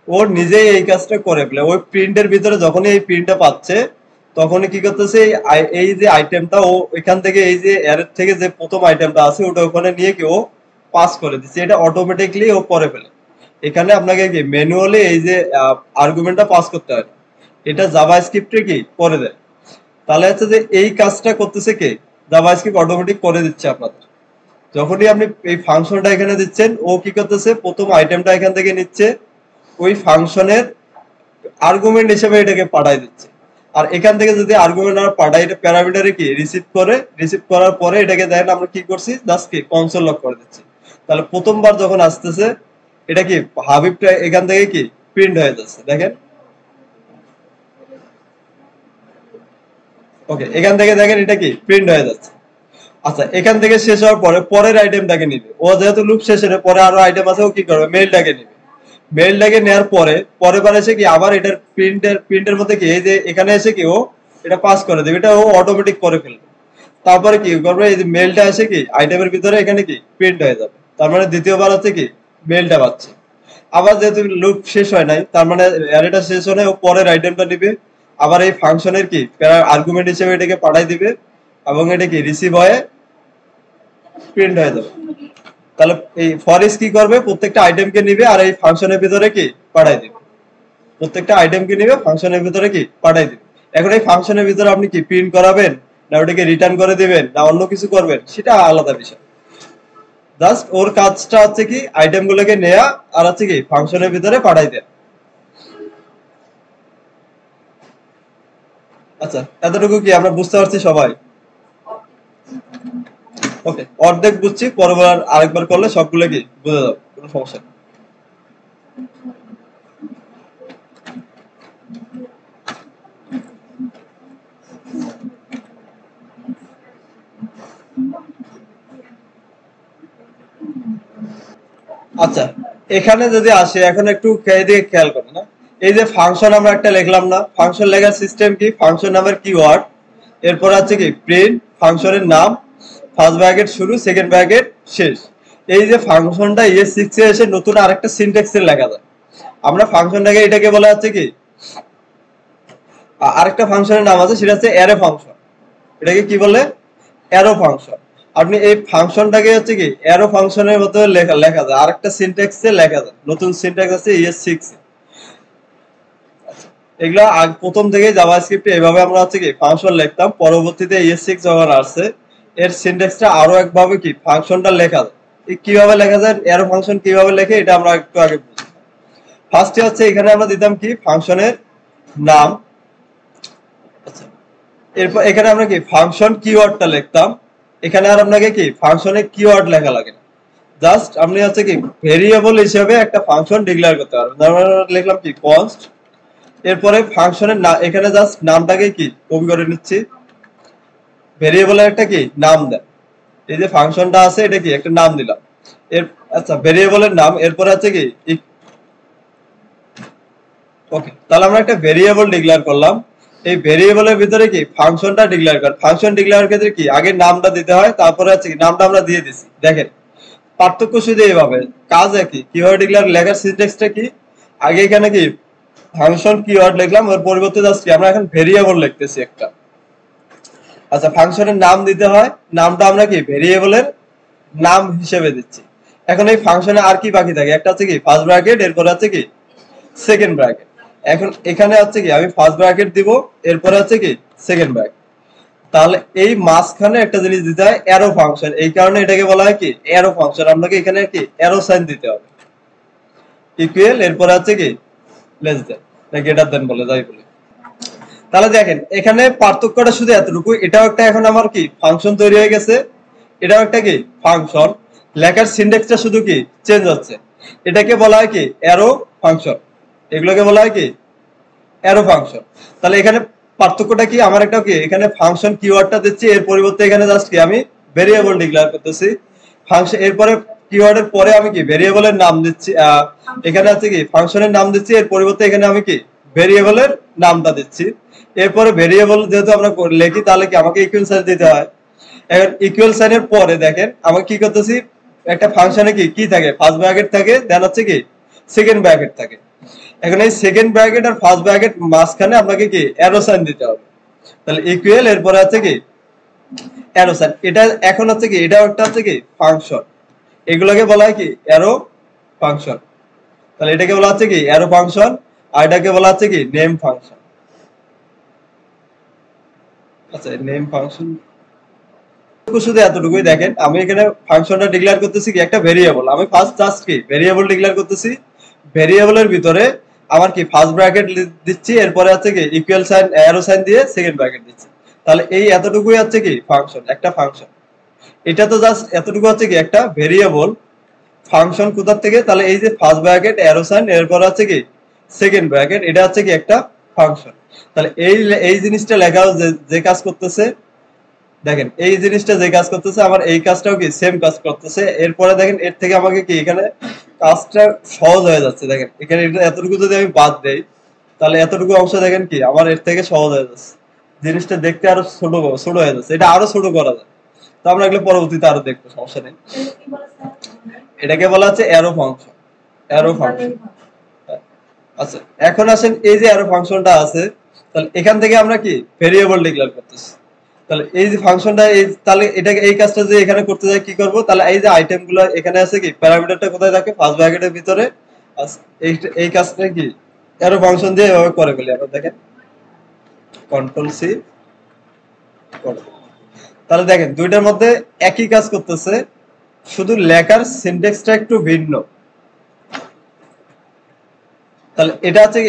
Speaker 1: ওর নিজেই এই কাজটা করে ফেলে। ওই প্রিন্টের ভিতরে যখনই এই প্রিন্টটা পাচ্ছে, তখনই কি করতেছে, এই যে আইটেমটা ও এখান থেকে এই যে অ্যারে থেকে যে প্রথম আইটেমটা আছে ওটা ওখানে নিয়ে কি ও পাস করে দিচ্ছে, এটা অটোমেটিকলি ও করে ফেলে। এখানে আপনাকে কি ম্যানুয়ালি এই যে আর্গুমেন্টটা পাস করতে হয় না, এটা জাভাস্ক্রিপ্টে কি করে দেয়। তাহলে হচ্ছে যে এই কাজটা করতেছে কে, জাভাস্ক্রিপ্ট অটোমেটিক করে দিচ্ছে আপনাদের। যখনই আপনি এই ফাংশনটা এখানে দিচ্ছেন, ও কি করতেছে, প্রথম আইটেমটা এখান থেকে নিচ্ছে, ওই ফাংশনের আর্গুমেন্ট হিসেবে এটাকে পাঠাই দিচ্ছে। আর এখান থেকে যদি আর্গুমেন্ট আর পাঠাই, এটা প্যারামিটারে কি রিসিভ করে, রিসিভ করার পরে এটাকে দেখেন আমরা কি করছি, জাস্ট কি কনসোল লক করে দিচ্ছি। তাহলে প্রথমবার যখন আসতেছে, এটা কি হাবিবটা এখান থেকে কি প্রিন্ট হয়ে যাচ্ছে, দেখেন। ওকে, এখান থেকে দেখেন এটা কি প্রিন্ট হয়ে যাচ্ছে। আচ্ছা, এখান থেকে শেষ হওয়ার পরে পরের আইটেমটাকে নিবে, ও যেহেতু লুপ শেষ হয়ে পরে আরো আইটেম আছে, ও কি করবে, মেইলটাকে নিবে। মেইলটাকে নেওয়ার পরে পরের বার এসে কি আবার এটার প্রিন্টের মধ্যে কি এই যে এখানে এসে কি ও এটা পাস করে দেবে, এটা ও অটোমেটিক করে ফেলবে। তারপরে কি করবে, এই যে মেইলটা এসে কি আইটেমের ভিতরে এখানে কি প্রিন্ট হয়ে যাবে, তার মানে দ্বিতীয়বার হচ্ছে কি মেইলটা পাচ্ছে। আবার যেহেতু লুপ শেষ হয় নাই, তার মানে অ্যারেটা শেষ হলে ও পরের আইটেমটা নিবে, আবার এই ফাংশনের কি আর্গুমেন্ট হিসেবে এটাকে পাঠাই দিবে, এবং এটা কি রিসিভ হয়ে প্রিন্ট হয়ে যাবে। তাহলে এই ফর ইচ কি করবে, প্রত্যেকটা আইটেমকে নিবে আর এই ফাংশনের ভিতরে কি পাঠাই দিবে, প্রত্যেকটা আইটেমকে নিবে ফাংশনের ভিতরে কি পাঠাই দিবে। এখন এই ফাংশনের ভিতরে আপনি কি প্রিন্ট করাবেন, না ওটাকে রিটার্ন করে দিবেন, না অন্য কিছু করবেন, সেটা আলাদা বিষয়। জাস্ট ওর কাজটা হচ্ছে কি আইটেম গুলোকে নেয়া আর হচ্ছে কি ফাংশনের ভিতরে পাঠাই দেয়া। আচ্ছা, এতটুকু কি আমরা বুঝতে পারছি সবাই? ওকে, অর্ধেক বুঝছি, পরবার আরেকবার করলে সবগুলো কি বুঝে যাবে, কোনো সমস্যা নেই। আচ্ছা, এখানে যদি আসে, এখন একটু দিয়ে খেয়াল করো না, এই যে ফাংশন আমরা একটা লিখলাম না, ফাংশন লেখার সিস্টেম কি, ফাংশন নামের কিওয়ার্ড, এরপর আছে কি প্রিন্ট, ফাংশনের নাম, ফার্স্ট ব্র্যাকেট শুরু, সেকেন্ড ব্র্যাকেট শেষ। এই যে ফাংশনটা ES6 এ এসে নতুন আরেকটা সিনট্যাক্সে লেখা যায়। আমরা ফাংশনটাকে এটাকে বলা হচ্ছে কি, আরেকটা ফাংশনের নাম আছে, সেটা হচ্ছে অ্যারে ফাংশন। এটাকে কি বলে, অ্যারো ফাংশন। আপনি এই ফাংশনটাকে হচ্ছে কি অ্যারো ফাংশনের মতো লেখা যায়, আরেকটা সিনট্যাক্সে লেখা যায়, নতুন সিনট্যাক্স আছে ES6 এ। এগুলা প্রথম থেকে জাভাস্ক্রিপ্টে এভাবে আমরা হচ্ছে কি ফাংশন লিখতাম, পরবর্তীতে ES6 যখন আসছে, এর সিনট্যাক্সটা আরো একভাবে কি ফাংশনটা লেখা যায়। কিভাবে লেখা যায়, অ্যারো ফাংশন কিভাবে লেখে, এটা আমরা একটু আগে বুঝি। ফার্স্টে হচ্ছে এখানে আমরা দিতাম কি ফাংশনের নাম। আচ্ছা, এরপর এখানে আমরা কি ফাংশন কিওয়ার্ডটা লিখতাম। এখানে আর আপনাকে কি ফাংশনে কিওয়ার্ড লেখা লাগে না, জাস্ট আপনি হচ্ছে কি ভেরিয়েবল হিসেবে একটা ফাংশন ডিক্লেয়ার করতে পারবেন। আমরা লিখলাম কি কনস্ট, এরপরে ফাংশনের এখানে জাস্ট নামটাকে কি কপি করে নিচ্ছি, ভেরিয়েবলের একটা কি নাম দেন, এই যে ফাংশনটা আছে এটা কি একটা নাম দিলাম এর, আচ্ছা ভেরিয়েবলের নাম, এরপরে আছে কি ওকে, তাহলে আমরা একটা ভেরিয়েবল ডিক্লেয়ার করলাম। এই ভেরিয়েবলের ভিতরে কি ফাংশনটা ডিক্লেয়ার কর, ফাংশন ডিক্লেয়ার ক্ষেত্রে কি আগে নামটা দিতে হয়, তারপরে আছে কি নামটা আমরা দিয়ে দিছি। দেখেন পার্থক্য শুধু এইভাবে, কাজ একই, কিওয়ার্ড ডিক্লেয়ার লেখার সিনট্যাক্সটা কি, আগে এখানে কি ফাংশন কিওয়ার্ড লিখলাম, ওর পরিবর্তে যাচ্ছি আমরা এখন ভেরিয়েবল লিখতেছি একটা। আচ্ছা ফাংশনের নাম দিতে হয়, নামটা আমরা কি ভেরিয়েবলের নাম হিসেবে দিচ্ছি। এখন এই ফাংশনে আর কি বাকি থাকে, একটা আছে কি ফার্স্ট ব্র্যাকেট, এরপরে আছে কি সেকেন্ড ব্র্যাকেট। এখন এখানে আছে কি আমি ফার্স্ট ব্র্যাকেট দিব, এরপরে আছে কি সেকেন্ড ব্র্যাকেট। তাহলে এই মাঝখানে একটা জিনিস দিতে হয় অ্যারো ফাংশন, এই কারণে এটাকে বলা হয় কি অ্যারো ফাংশন। আপনাকে এখানে কি অ্যারো সাইন দিতে হবে, ইকুয়াল, এরপরে আছে কি লেস দেন না গ্রেটার দেন বলে যাই বলে। তাহলে দেখেন এখানে পার্থক্যটা শুধু এতটুকু, এটাও একটা এখন আমার কি ফাংশন তৈরি হয়ে গেছে, এটাও একটা কি ফাংশন, লেখার সিনট্যাক্সটা শুধু কি চেঞ্জ হচ্ছে। এটাকে বলা হয় কি অ্যারো ফাংশন, এগুলোকে বলা হয় কি অ্যারো ফাংশন। তাহলে এখানে পার্থক্যটা কি, আমার একটা কি এখানে ফাংশন কিওয়ার্ডটা দিচ্ছি, এর পরিবর্তে এখানে জাস্ট কি আমি ভেরিয়েবল ডিক্লেয়ার করতেছি ফাংশন, এরপরে কিওয়ার্ডের পরে আমি কি ভেরিয়েবলের নাম দিচ্ছি, এখানে আছে কি ফাংশনের নাম দিচ্ছি, এর পরিবর্তে এখানে আমি কি ভেরিয়েবলের নামটা দিচ্ছি। এরপরে ভেরিয়েবল যেহেতু আমরা লিখি তাহলে কি আমাকে ইকুয়াল সাইন দিতে হয়। এখন ইকুয়াল সাইনের পরে দেখেন আমরা কি করতেছি, একটা ফাংশনে কি কি থাকে ফার্স্ট ব্র্যাকেট থাকে, দেন হচ্ছে কি সেকেন্ড ব্র্যাকেট থাকে। এখন এই সেকেন্ড ব্র্যাকেট আর ফার্স্ট ব্র্যাকেট মাঝখানে আপনাকে কি অ্যারো সাইন দিতে হবে। তাহলে ইকুয়াল, এরপরে আছে কি অ্যারো সাইন। এটা এখন হচ্ছে কি এটা একটা হচ্ছে কি ফাংশন, এগুলোকে বলা হয় কি অ্যারো ফাংশন। তাহলে এটাকে বলা হচ্ছে কি অ্যারো ফাংশন, আর এটাকে বলা হচ্ছে কি নেম ফাংশন। আচ্ছা নেম ফাংশন শুধু এতটুকুই। দেখেন আমি এখানে ফাংশনটা ডিক্লেয়ার করতেছি কি একটা ভেরিয়েবল, আমি ফার্স্ট জাস্ট কি ভেরিয়েবল ডিক্লেয়ার করতেছি, ভেরিয়েবলের ভিতরে আমার কি ফার্স্ট ব্র্যাকেট দিচ্ছি, এরপরে আছে কি ইকুয়াল সাইন অ্যারো সাইন দিয়ে সেকেন্ড ব্র্যাকেট দিচ্ছি। তাহলে এই এতটুকুই হচ্ছে কি ফাংশন, একটা ফাংশন। এটা তো জাস্ট এতটুকু হচ্ছে কি একটা ভেরিয়েবল। ফাংশন কোথা থেকে, তাহলে এই যে ফার্স্ট ব্র্যাকেট অ্যারো সাইন, এরপর আছে কি সেকেন্ড ব্র্যাকেট, এটা হচ্ছে কি একটা ফাংশন। তাহলে এই এই জিনিসটা লেখাও যে কাজ করতেছে, দেখেন এই জিনিসটা যে কাজ করতেছে আমার এই কাজটাও কি সেম কাজ করতেছে। এরপরে দেখেন এর থেকে আমাকে কি এখানে কাজটা সহজ হয়ে যাচ্ছে। দেখেন এখানে এতটুকু যদি আমি বাদ দেই তাহলে এতটুকু অংশ দেখেন কি আমার এর থেকে সহজ হয়ে যাচ্ছে, জিনিসটা দেখতে আরো ছোট ছোট হয়ে যাচ্ছে, এটা আরো ছোট করা যায়। তো আমরা এগুলো পরবর্তীতে আরো দেখবো, সমস্যা নেই। এটাকে বলা হচ্ছে অ্যারো ফাংশন, অ্যারো ফাংশন। আচ্ছা এখন আসেন এই যে অ্যারো ফাংশনটা আছে, তাহলে এখান থেকে আমরা কি ভেরিয়েবল ডিক্লেয়ার করতেছি। তাহলে এই যে ফাংশনটা এই, তাহলে এটাকে এই কাজটা যে এখানে করতে যাই কি করব, তাহলে এই যে আইটেম গুলো এখানে আছে কি প্যারামিটারটা কোথায় থাকে ফার্স্ট ব্র্যাকেটের ভিতরে। এই এই কাজটা কি অ্যারো ফাংশন দিয়ে এভাবে করে ফেলি আমরা। দেখেন কন্ট্রোল সি, তাহলে দেখেন দুইটার মধ্যে একই কাজ করতেছে, শুধু লেখার সিনট্যাক্সটা একটু ভিন্ন। তাহলে এটা হচ্ছে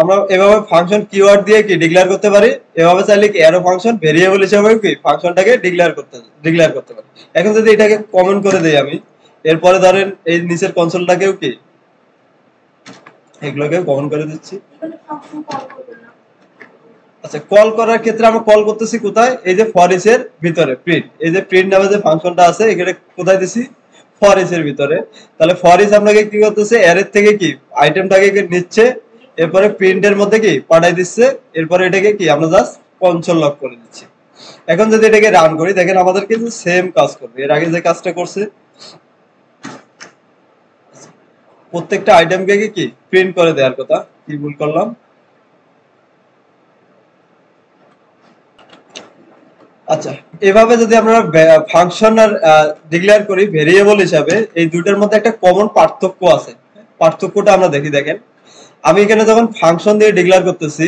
Speaker 1: আমরা এভাবে ফাংশন কিওয়ার্ড দিয়ে কি ডিক্লেয়ার করতে পারি, এভাবে চাইলে কি অ্যারো ফাংশন ভেরিয়েবল হিসেবে কি ফাংশনটাকে ডিক্লেয়ার করতে পারি। এখন যদি এটাকে কমেন্ট করে দেই আমি, এরপরে ধরেন এই নিচের কনসোলটাকেও কি এগুলোকে কমেন্ট করে দিচ্ছি। আচ্ছা কল করার ক্ষেত্রে আমরা কল করতেছি কোথায়, এই যে ফর ইচ এর ভিতরে প্রিন্ট, এই যে প্রিন্ট নামে যে ফাংশনটা আছে এখানে কোথায় দিছি ফর ইচ এর ভিতরে। তাহলে ফর ইচ আপনাকে কি করতেছে অ্যারে থেকে কি আইটেমটাকে নিচ্ছে, এরপরে প্রিন্টের মধ্যে কি পাঠাই দিচ্ছে, এরপরে এটাকে কি আমরা জাস্ট কনসোল লক করে দিচ্ছি। এখন যদি এটাকে রান করি দেখেন আমাদের কিন্তু সেম কাজ করবে এর আগে যে কাজটা করছে, প্রত্যেকটা আইটেমকে কি প্রিন্ট করে দেওয়ার কথা। কি ভুল করলাম, আচ্ছা এভাবে যদি আমরা ফাংশন আর ডিক্লেয়ার করি ভেরিয়েবল হিসাবে, এই দুইটার মধ্যে একটা কমন পার্থক্য আছে। পার্থক্যটা আমরা দেখি। দেখেন আমি এখানে যখন ফাংশন দিয়ে ডিক্লেয়ার করতেছি,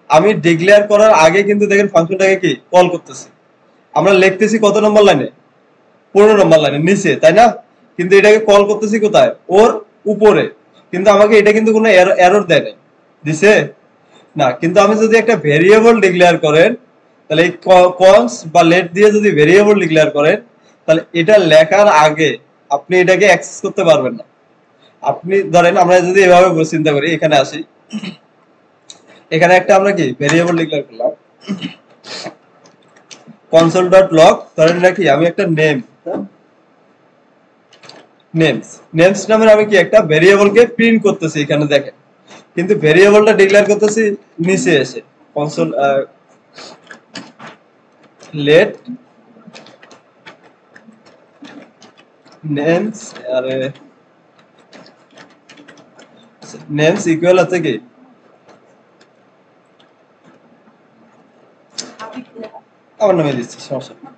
Speaker 1: আমি ডিক্লেয়ার করার আগে কিন্তু দেখেন ফাংশনটাকে কি কল করতেছি, আমরা লিখতেছি কত নম্বর লাইনে 15 নম্বর লাইনে নিচে, তাই না? কিন্তু এটাকে কল করতেছি কোথায় ওর উপরে, কিন্তু আমাকে এটা কিন্তু কোনো এরর দেয় নাই, দিছে না। কিন্তু আমি যদি একটা ভেরিয়েবল ডিক্লেয়ার করেন, তাহলে এই কনস বা লেট দিয়ে যদি ভেরিয়েবল ডিক্লেয়ার করেন, তাহলে এটা লেখার আগে আপনি এটাকে অ্যাক্সেস করতে পারবেন না। আপনি ধরেন আমরা যদি এভাবে চিন্তা করি, এখানে আসি, এখানে একটা আমরা কি ভেরিয়েবল ডিক্লেয়ার করলাম console.log, ধরেন নাকি আমি একটা নেম, নেমস নামের আমি কি একটা ভেরিয়েবলকে প্রিন্ট করতেছি এখানে দেখেন, কিন্তু ভেরিয়েবলটা ডিক্লেয়ার করতেছি নিচে এসে console let names আরে names ইকুয়াল আছে কি আমার নামে দিচ্ছি, সমস্যা নেই।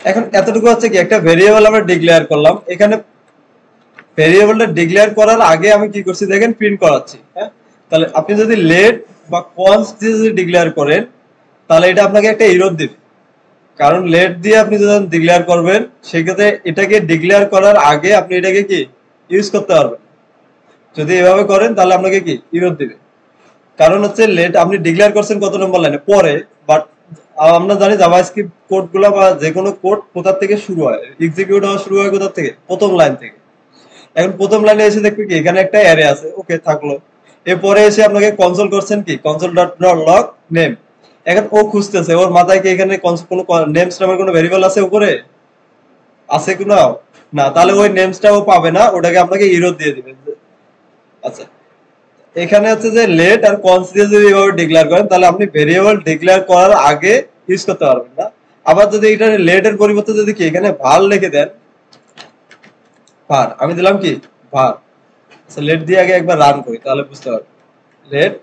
Speaker 1: এখন এতটুকু হচ্ছে কি একটা ভেরিয়েবল আমরা ডিক্লেয়ার করলাম, এখানে ভেরিয়েবলটা ডিক্লেয়ার করার আগে আমি কি করছি দেখেন প্রিন্ট করাচ্ছি, হ্যাঁ। তাহলে আপনি যদি লেট বা কনস্ট দিয়ে যদি ডিক্লেয়ার করেন তাহলে এটা আপনাকে একটা এরর দিবে, কারণ লেট দিয়ে আপনি যখন ডিক্লেয়ার করবেন সেক্ষেত্রে এটাকে ডিক্লেয়ার করার আগে আপনি এটাকে কি ইউজ করতে পারবেন, যদি এভাবে করেন তাহলে আপনাকে কি এরর দিবে। কারণ হচ্ছে লেট আপনি ডিক্লেয়ার করছেন কত নম্বর লাইনে পরে, বাট আমরা জানি জাভাস্ক্রিপ্ট কোড গুলা বা যে কোনো কোড কোথা থেকে শুরু হয়, এক্সিকিউট হওয়া শুরু হয় কোথা থেকে, প্রথম লাইন থেকে। এখন প্রথম লাইনে এসে দেখবে কি এখানে একটা অ্যারে আছে, ওকে থাকলো, এরপরে এসে আপনাকে কনসোল করছেন কি console.log নেম, এখন ও খুঁজতেছে ওর মাথায় কি এখানে কোনো নেমস নামের কোনো ভেরিয়েবল আছে উপরে, আছে কোনো না, তাহলে ওই নেমসটা ও পাবে না, ওটাকে আপনাকে এরর দিয়ে দিবে। আচ্ছা, এখানে হচ্ছে যে লেট আর কনস্ট দিয়ে যদি এভাবে ডিক্লেয়ার করেন তাহলে আপনি ভেরিয়েবল ডিক্লেয়ার করার আগে ইউজ করতে পারবেন না। আবার যদি এটা লেট এর পরিবর্তে যদি কি এখানে ভাল লিখে দেন, ভার আমি দিলাম কি ভার, আচ্ছা লেট দিয়ে আগে একবার রান করি তাহলে বুঝতে পারবেন লেট।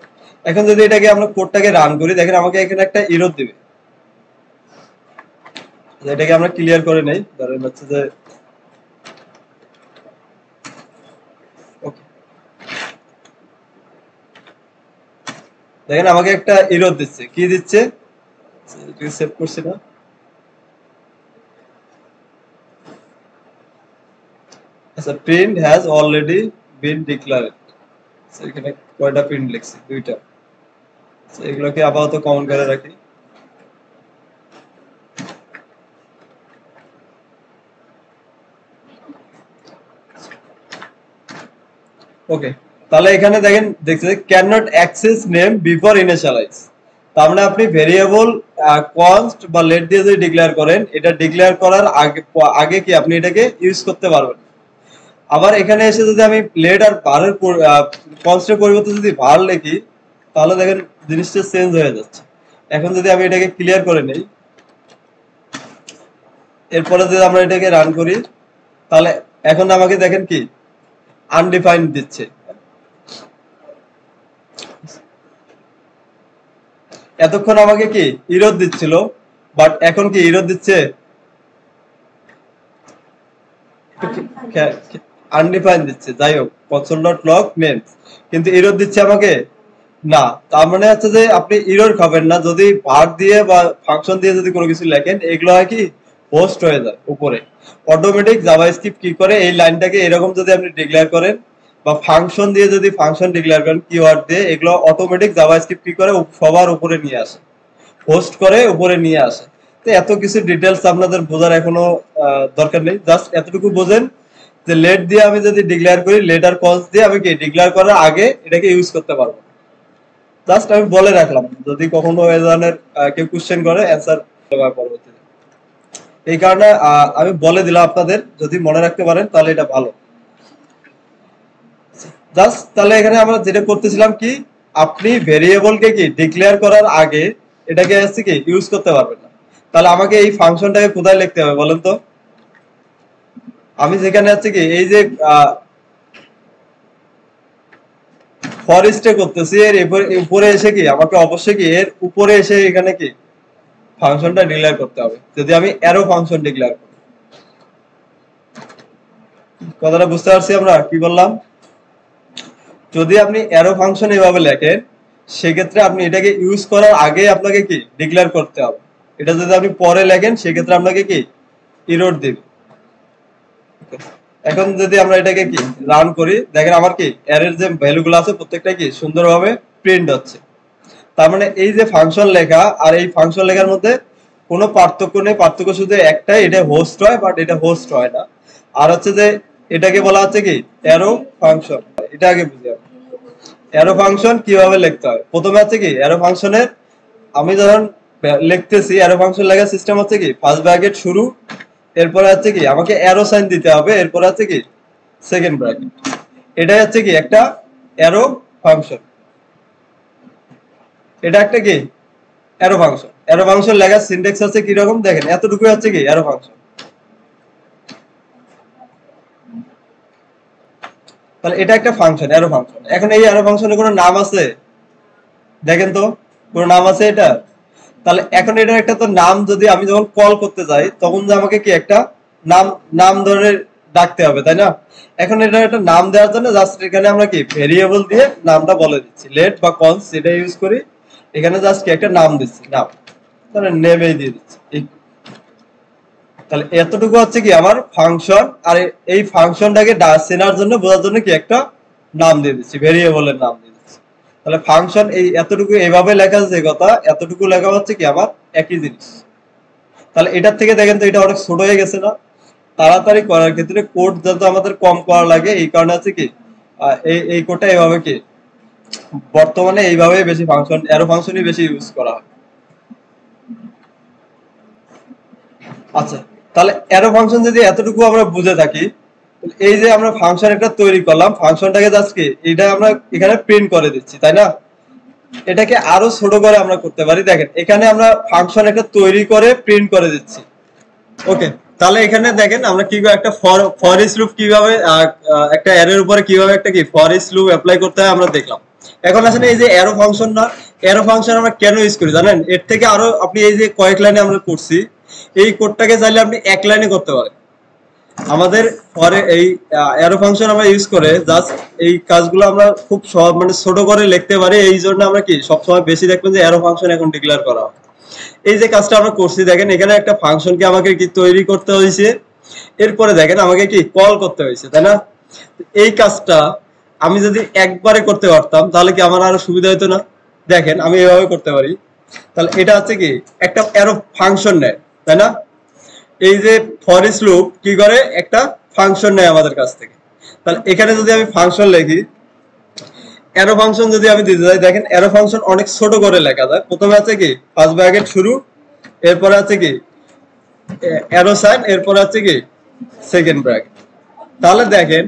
Speaker 1: এখন যদি এটাকে আমরা কোডটাকে রান করি দেখেন আমাকে এখানে একটা এরর দিবে, এটাকে আমরা ক্লিয়ার করে নেই, ধরেন হচ্ছে যে দেখেন আমাকে একটা এরর দিচ্ছে, কি দিচ্ছে সেভ করছি না, আচ্ছা print has already been declared, এখানে কয়টা প্রিন্ট লিখছি দুইটা, এগুলোকে আপাতত কমন করে রাখি। ওকে, তাহলে এখানে দেখেন দেখছে cannot access name before initialize, তার মানে আপনি ভেরিয়েবল কনস্ট বা লেট দিয়ে যদি ডিক্লেয়ার করেন এটা ডিক্লেয়ার করার আগে আগে কি আপনি এটাকে ইউজ করতে পারবেন। আবার এখানে এসে যদি আমি লেট আর ভারের কনস্টের পরিবর্তে যদি ভার লিখি তাহলে দেখেন জিনিসটা চেঞ্জ হয়ে যাচ্ছে। এখন যদি আমি এটাকে ক্লিয়ার করে নেই, এরপরে যদি আমরা এটাকে রান করি তাহলে এখন আমাকে দেখেন কি আনডিফাইন্ড দিচ্ছে, এতক্ষণ আমাকে কি এরর দিচ্ছিল, বাট এখন কি এরর দিচ্ছে আনডিফাইন্ড দিচ্ছে, যাই হোক console.log names, কিন্তু এরর দিচ্ছে আমাকে না, তার মানে হচ্ছে যে আপনি এরর খাবেন না যদি ভার দিয়ে বা ফাংশন দিয়ে যদি কোনো কিছু লেখেন, এগুলো হয় কি হোস্ট হয়ে যায় উপরে অটোমেটিক। জাভাস্ক্রিপ্ট কি করে এই লাইনটাকে এরকম যদি আপনি ডিক্লেয়ার করেন বা ফাংশন দিয়ে যদি ফাংশন ডিক্লেয়ার করেন কিওয়ার্ড দিয়ে, এগুলো অটোমেটিক জাভাস্ক্রিপ্ট কি করে সবার উপরে নিয়ে আসে, হোস্ট করে উপরে নিয়ে আসে। তো এত কিছু ডিটেলস আপনাদের বোঝার এখনো দরকার নেই, জাস্ট এতটুকু বোঝেন যে লেট দিয়ে আমি যদি ডিক্লেয়ার করি লেট আর কনস্ট দিয়ে আমি কি ডিক্লেয়ার করার আগে এটাকে ইউজ করতে পারবো। জাস্ট আমি বলে রাখলাম যদি কখনো এই ধরনের কেউ কোশ্চেন করে অ্যান্সার পরবর্তীতে, এই কারণে আমি বলে দিলাম আপনাদের, যদি মনে রাখতে পারেন তাহলে এটা ভালো। জাস্ট তাহলে এখানে আমরা যেটা করতেছিলাম কি আপনি ভেরিয়েবলকে কি ডিক্লেয়ার করার আগে এটাকে আসছে কি ইউজ করতে পারবেন না, তাহলে আমাকে এই ফাংশনটাকে কোথায় লিখতে হবে বলেন তো। আমি যেখানে আছে কি এই যে ফরেস্টে করতেছি এর উপরে এসে কি আমাকে অবশ্যই কি এর উপরে এসে এখানে কি ফাংশনটা ডিক্লেয়ার করতে হবে, যদি আমি অ্যারো ফাংশন ডিক্লেয়ার করি। কথাটা বুঝতে পারছি আমরা কি বললাম, যদি আপনি অ্যারো ফাংশন এভাবে লেখেন সেক্ষেত্রে আপনি এটাকে ইউজ করার আগে আপনাকে কি ডিক্লেয়ার করতে হবে, এটা যদি আপনি পরে লেখেন সেক্ষেত্রে আপনাকে কি এরর দিবে। এখন যদি আমরা এটাকে কি রান করি দেখেন আমার কি অ্যারের যে ভ্যালুগুলো আছে প্রত্যেকটা কি সুন্দরভাবে প্রিন্ট হচ্ছে, তার মানে এই যে ফাংশন লেখা আর এই ফাংশন লেখার মধ্যে কোনো পার্থক্য নেই, পার্থক্য শুধু একটাই, এটা হোস্ট হয় বাট এটা হোস্ট হয় না। আর হচ্ছে যে এটাকে বলা হচ্ছে কি অ্যারো ফাংশন, এটা আগে বুঝি। অ্যারো ফাংশন কিভাবে লিখতে হয়। প্রথমে হচ্ছে কি অ্যারো ফাংশনের আমি যখন লিখতেছি অ্যারো ফাংশন লেখার সিস্টেম হচ্ছে কি ফার্স্ট ব্র্যাকেট শুরু, এরপরে হচ্ছে কি আমাকে অ্যারো সাইন দিতে হবে, এরপরে হচ্ছে কি সেকেন্ড ব্র্যাকেট। এটাই হচ্ছে কি একটা অ্যারো ফাংশন। এটা একটা কি অ্যারো ফাংশন। অ্যারো ফাংশন লেখার সিনট্যাক্স হচ্ছে কি রকম দেখেন, এতটুকু হচ্ছে কি অ্যারো ফাংশন। তাহলে এটা একটা ফাংশন, অ্যারো ফাংশন। এখন এই অ্যারো ফাংশনের কোনো নাম আছে? দেখেন তো কোনো নাম আছে এটা? তাহলে এখন এটার একটা তো নাম, যদি আমি যখন কল করতে যাই তখন যে আমাকে কি একটা নাম নাম ধরে ডাকতে হবে, তাই না? এখন এটা একটা নাম দেওয়ার জন্য জাস্ট এখানে আমরা কি ভেরিয়েবল দিয়ে নামটা বলে দিচ্ছি, লেট বা কনস সেটা ইউজ করি। এখানে জাস্ট কি একটা নাম দিচ্ছি, নাম, তাহলে নেমে দিয়ে দিচ্ছি। তাহলে এতটুকু হচ্ছে কি আমার ফাংশন। আর এই ফাংশনটাকে চেনার জন্য বোঝার জন্য কি একটা নাম দিয়ে দিচ্ছি, ভেরিয়েবলের নাম দিয়ে দিচ্ছি। তাহলে ফাংশন এই এতটুকু এইভাবে লেখা যে কথা, এতটুকু লেখা হচ্ছে কি আমার একই জিনিস। তাহলে এটার থেকে দেখেন তো এটা অনেক ছোট হয়ে গেছে না? তাড়াতাড়ি করার ক্ষেত্রে কোড যাতে আমাদের কম করা লাগে, এই কারণে হচ্ছে কি এই কোডটা এইভাবে কি বর্তমানে এইভাবে বেশি ফাংশন, অ্যারো ফাংশনই বেশি ইউজ করা হয়। আচ্ছা, তাহলে অ্যারো ফাংশন যদি এতটুকু আমরা বুঝে থাকি, এই যে আমরা ফাংশন একটা তৈরি করলাম, ফাংশনটাকে জাস্ট কি এটা আমরা এখানে প্রিন্ট করে দিচ্ছি, তাই না? এটাকে আরো ছোট করে আমরা করতে পারি। দেখেন এখানে আমরা ফাংশন একটা তৈরি করে প্রিন্ট করে দিচ্ছি। ওকে, তাহলে এখানে দেখেন আমরা কিভাবে একটা ফর ইচ লুপ কিভাবে একটা অ্যারের উপরে কিভাবে একটা কি ফর ইচ লুপ অ্যাপ্লাই করতে হয় আমরা দেখলাম। এখন আসলে এই যে অ্যারো ফাংশন না, অ্যারো ফাংশন আমরা কেন ইউজ করি জানেন? এর থেকে আরো আপনি এই যে কয়েক লাইনে আমরা করছি, এই কোডটাকে চাইলে আপনি এক লাইনে করতে পারেন। আমাদের পরে এই অ্যারো ফাংশন আমরা ইউজ করে জাস্ট এই কাজগুলো আমরা খুব সহজ মানে ছোট করে লিখতে পারি। এই জন্য আমরা কি সবসময় বেশি দেখবেন যে অ্যারো ফাংশন এখন ডিক্লেয়ার করা হয়। এই যে কাজটা আমরা করছি দেখেন, এখানে একটা ফাংশনকে আমাকে কি তৈরি করতে হয়েছে, এরপরে দেখেন আমাকে কি কল করতে হয়েছে, তাই না? এই কাজটা আমি যদি একবারে করতে পারতাম তাহলে কি আমার আরো সুবিধা হতো না? দেখেন আমি এভাবে করতে পারি। তাহলে এটা হচ্ছে কি একটা অ্যারো ফাংশন নেয়, তাই না? এই যে ফর ইচ লুপ কি করে একটা ফাংশন নেয় আমাদের কাছ থেকে। তাহলে এখানে যদি আমি ফাংশন লিখি, অ্যারো ফাংশন যদি আমি দিতে যাই, দেখেন অ্যারো ফাংশন অনেক ছোট করে লেখা যায়। প্রথমে আছে কি ফার্স্ট ব্র্যাকেট শুরু, এরপরে আছে কি অ্যারো সাইন, এরপরে আছে কি সেকেন্ড ব্র্যাকেট। তাহলে দেখেন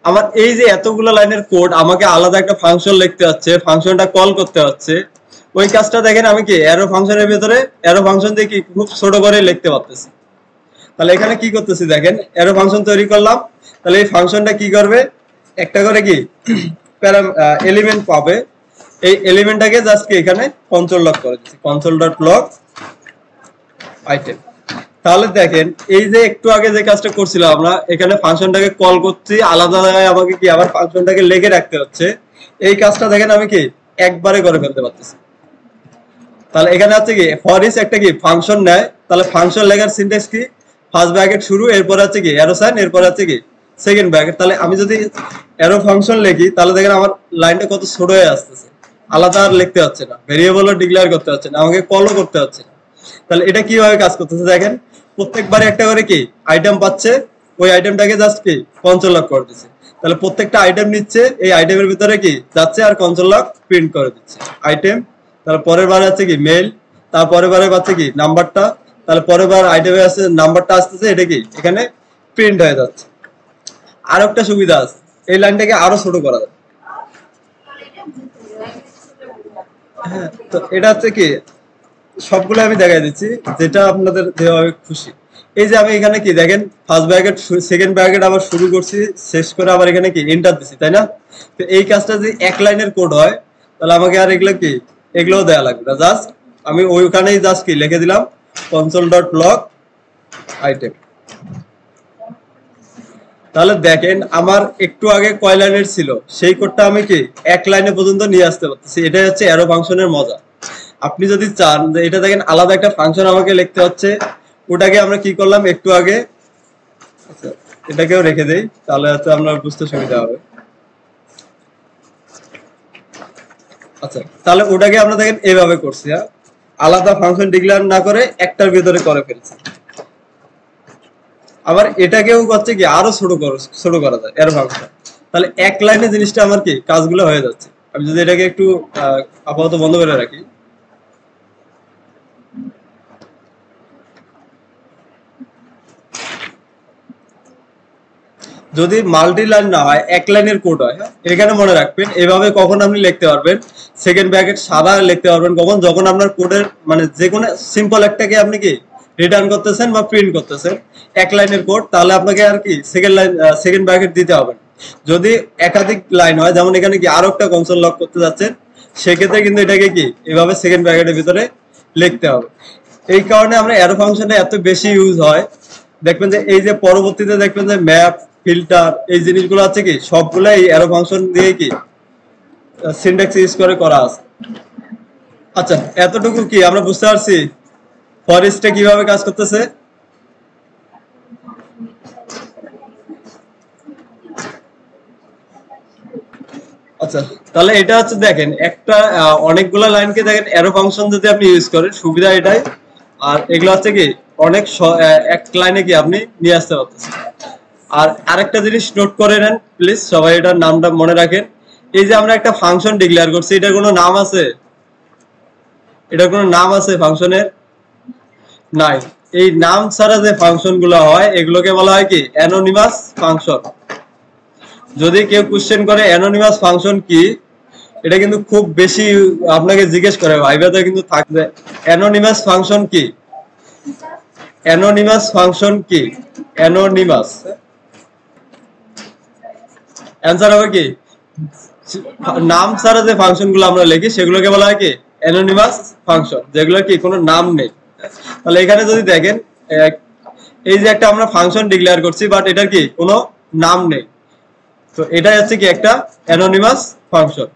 Speaker 1: আমার এই যে এতগুলো লাইনের কোড আমাকে আলাদা একটা ফাংশন লিখতে হচ্ছে, ফাংশনটা কল করতে হচ্ছে। ওই কাজটা দেখেন আমি কি অ্যারো ফাংশনের ভিতরে অ্যারো ফাংশন দিয়ে কি খুব ছোট করে লিখতে পারতেছি। তাহলে এখানে কি করতেছি দেখেন, অ্যারো ফাংশন তৈরি করলাম। তাহলে এই ফাংশনটা কি করবে, একটা করে কি এলিমেন্ট পাবে। এই এলিমেন্টটাকে জাস্ট কি এখানে কনসোল লক করে দিচ্ছি, কনসোল ডট লক আইটেম। তাহলে দেখেন এই যে একটু আগে যে কাজটা করছিলাম আমরা, এখানে ফাংশনটাকে কল করছি, আলাদা জায়গায় আমাকে কি আবার ফাংশনটাকে লিখে রাখতে হচ্ছে। এই কাজটা দেখেন আমি কি একবারে করে ফেলতে পারতেছি। তাহলে এখানে আছে কি ফর ইচ একটা কি ফাংশন নেয়। তাহলে ফাংশন লেখার সিনট্যাক্স কি ফার্স্ট ব্র্যাকেট শুরু, এরপর আছে কি অ্যারো সাইন, এরপর আছে কি সেকেন্ড ব্র্যাকেট। তাহলে আমি যদি অ্যারো ফাংশন লিখি তাহলে দেখেন আমার লাইনটা কত ছোট হয়ে আসতেছে, আলাদা আর লিখতে হচ্ছে না, ভেরিয়েবলও ডিক্লেয়ার করতে হচ্ছে না, আমাকে কলও করতে হচ্ছে না। তাহলে এটা কিভাবে কাজ করতেছে দেখেন, প্রত্যেকবারে একটা করে কি আইটেম পাচ্ছে, ওই আইটেমটাকে জাস্ট কি কনসোল লক করে দিচ্ছে। তাহলে প্রত্যেকটা আইটেম নিচ্ছে, এই আইটেমের ভিতরে কি যাচ্ছে আর কনসোল লক প্রিন্ট করে দিচ্ছে আইটেম। তাহলে পরের বার আছে কি মেল, তারপরের বারে পাচ্ছে কি নাম্বারটা, তাহলে পরের বার আইটেমে আছে নাম্বারটা আসতেছে, এটা কি এখানে প্রিন্ট হয়ে যাচ্ছে। আর একটা সুবিধা আছে, এই লাইনটাকে আরো ছোট করা যায়। হ্যাঁ, তো এটা হচ্ছে কি সবগুলো আমি দেখাই দিচ্ছি যেটা আপনাদের যেভাবে খুশি। এই যে আমি এখানে কি দেখেন ফার্স্ট ব্র্যাকেট সেকেন্ড ব্র্যাকেট আবার শুরু করছি, শেষ করে আবার এখানে কি এন্টার দিছি, তাই না? তো এই কাজটা যদি এক লাইনের কোড হয় তাহলে আমাকে আর এগুলো কি এগুলোও দেওয়া লাগবে না, জাস্ট আমি ওইখানেই জাস্ট কি লিখে দিলাম কনসোল ডট লক আইটেম। তাহলে দেখেন আমার একটু আগে কয় লাইনের ছিল সেই কোডটা আমি কি এক লাইনে পর্যন্ত নিয়ে আসতে পারতেছি। এটাই হচ্ছে অ্যারো ফাংশনের মজা। আপনি যদি চান যে এটা দেখেন আলাদা একটা ফাংশন আমাকে লিখতে হচ্ছে, ওটাকে আমরা কি করলাম একটু আগে, আচ্ছা এটাকেও রেখে দেই তাহলে হচ্ছে আমরা বুঝতে সুবিধা হবে। আচ্ছা, তাহলে ওটাকে আমরা দেখেন এইভাবে করছি, হ্যাঁ আলাদা ফাংশন ডিক্লেয়ার না করে একটার ভিতরে করে ফেলছি। আবার এটাকেও হচ্ছে কি আরো ছোট করা যায় এর ফাংশন। তাহলে এক লাইনে জিনিসটা আমার কি কাজগুলো হয়ে যাচ্ছে। আমি যদি এটাকে একটু আপাতত বন্ধ করে রাখি, যদি মাল্টি লাইন না হয়, এক লাইনের কোড হয়, এখানে মনে রাখবেন এভাবে কখন আপনি লিখতে পারবেন সেকেন্ড ব্র্যাকেট সাদা লিখতে পারবেন কখন, যখন আপনার কোডের মানে যে কোনো সিম্পল একটাকে আপনি কি রিটার্ন করতেছেন বা প্রিন্ট করতেছেন এক লাইনের কোড, তাহলে আপনাকে আর কি সেকেন্ড ব্র্যাকেট দিতে হবে। যদি একাধিক লাইন হয়, যেমন এখানে কি আরো একটা কনসোল লক করতে যাচ্ছেন, সেক্ষেত্রে কিন্তু এটাকে কি এভাবে সেকেন্ড ব্র্যাকেটের ভিতরে লিখতে হবে। এই কারণে আমরা অ্যারো ফাংশনে এত বেশি ইউজ হয়। দেখবেন যে এই যে পরবর্তীতে দেখবেন যে ম্যাপ, ফিল্টার, এই জিনিসগুলো আছে কি সবগুলো এই অ্যারো ফাংশন দিয়ে কি সিনট্যাক্স ইউজ করে করা আছে। আচ্ছা, এতটুকু কি আমরা বুঝতে পারছি ফরেস্টে কিভাবে কাজ করতেছে? আচ্ছা, তাহলে এটা হচ্ছে দেখেন একটা অনেকগুলো লাইনকে দেখেন অ্যারো ফাংশন যদি আপনি ইউজ করেন সুবিধা এটাই। আর এগুলো হচ্ছে কি অনেক এক লাইনে কি আপনি নিয়ে আসতে পারতেছেন। আর আরেকটা জিনিস নোট করে নেন প্লিজ, সবাই এটার নামটা মনে রাখেন। এই যে আমরা একটা ফাংশন ডিক্লেয়ার করছি, এটার কোনো নাম আছে? এটার কোনো নাম আছে ফাংশনের? নাই। এই নাম ছাড়া যে ফাংশন গুলো হয় এগুলোকে বলা হয় কি অ্যানোনিমাস ফাংশন। যদি কেউ কোশ্চেন করে অ্যানোনিমাস ফাংশন কি, এটা কিন্তু খুব বেশি আপনাকে জিজ্ঞেস করে, ভাইবাতে কিন্তু থাকবে অ্যানোনিমাস ফাংশন কি, অ্যানোনিমাস ফাংশন কি, অ্যানোনিমাস অ্যান্সার হবে কি নাম ছাড়া যে ফাংশন গুলো আমরা লিখি সেগুলোকে বলা হয় কি অ্যানোনিমাস ফাংশন, যেগুলো কি কোনো নাম নেই। তাহলে এখানে যদি দেখেন এই যে একটা আমরা ফাংশন ডিক্লেয়ার করছি বাট এটার কি কোনো নাম নেই, তো এটা হচ্ছে কি একটা অ্যানোনিমাস ফাংশন।